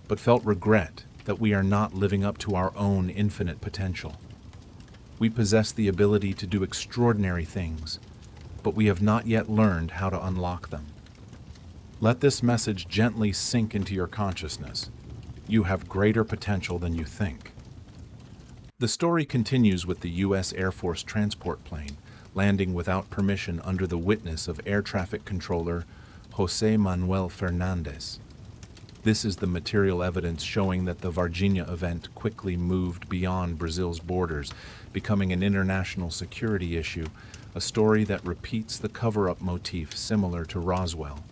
but felt regret that we are not living up to our own infinite potential. We possess the ability to do extraordinary things, but we have not yet learned how to unlock them. Let this message gently sink into your consciousness. You have greater potential than you think. The story continues with the U.S. Air Force transport plane landing without permission under the witness of air traffic controller Jose Manuel Fernandez. This is the material evidence showing that the Varginha event quickly moved beyond Brazil's borders, becoming an international security issue, a story that repeats the cover-up motif similar to Roswell.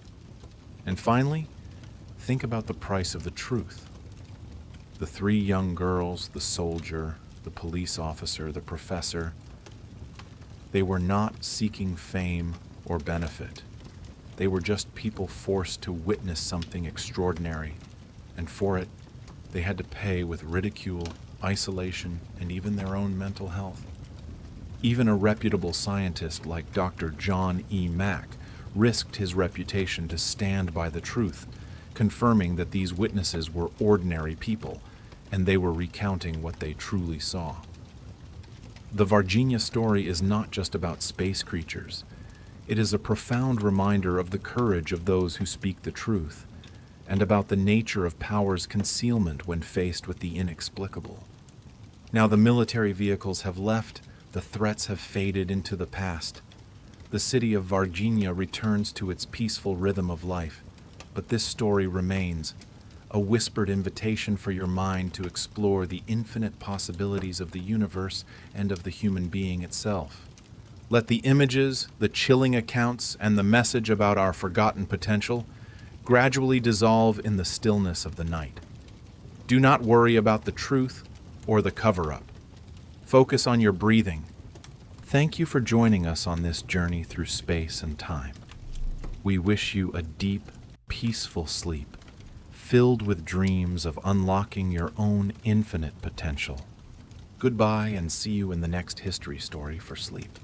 And finally, think about the price of the truth. The three young girls, the soldier, the police officer, the professor, they were not seeking fame or benefit. They were just people forced to witness something extraordinary, and for it, they had to pay with ridicule, isolation, and even their own mental health. Even a reputable scientist like Dr. John E. Mack risked his reputation to stand by the truth, confirming that these witnesses were ordinary people, and they were recounting what they truly saw. The Varginha story is not just about space creatures. It is a profound reminder of the courage of those who speak the truth, and about the nature of power's concealment when faced with the inexplicable. Now the military vehicles have left, the threats have faded into the past. The city of Varginha returns to its peaceful rhythm of life, but this story remains, a whispered invitation for your mind to explore the infinite possibilities of the universe and of the human being itself. Let the images, the chilling accounts, and the message about our forgotten potential gradually dissolve in the stillness of the night. Do not worry about the truth or the cover-up. Focus on your breathing. Thank you for joining us on this journey through space and time. We wish you a deep, peaceful sleep, filled with dreams of unlocking your own infinite potential. Goodbye, and see you in the next history story for sleep.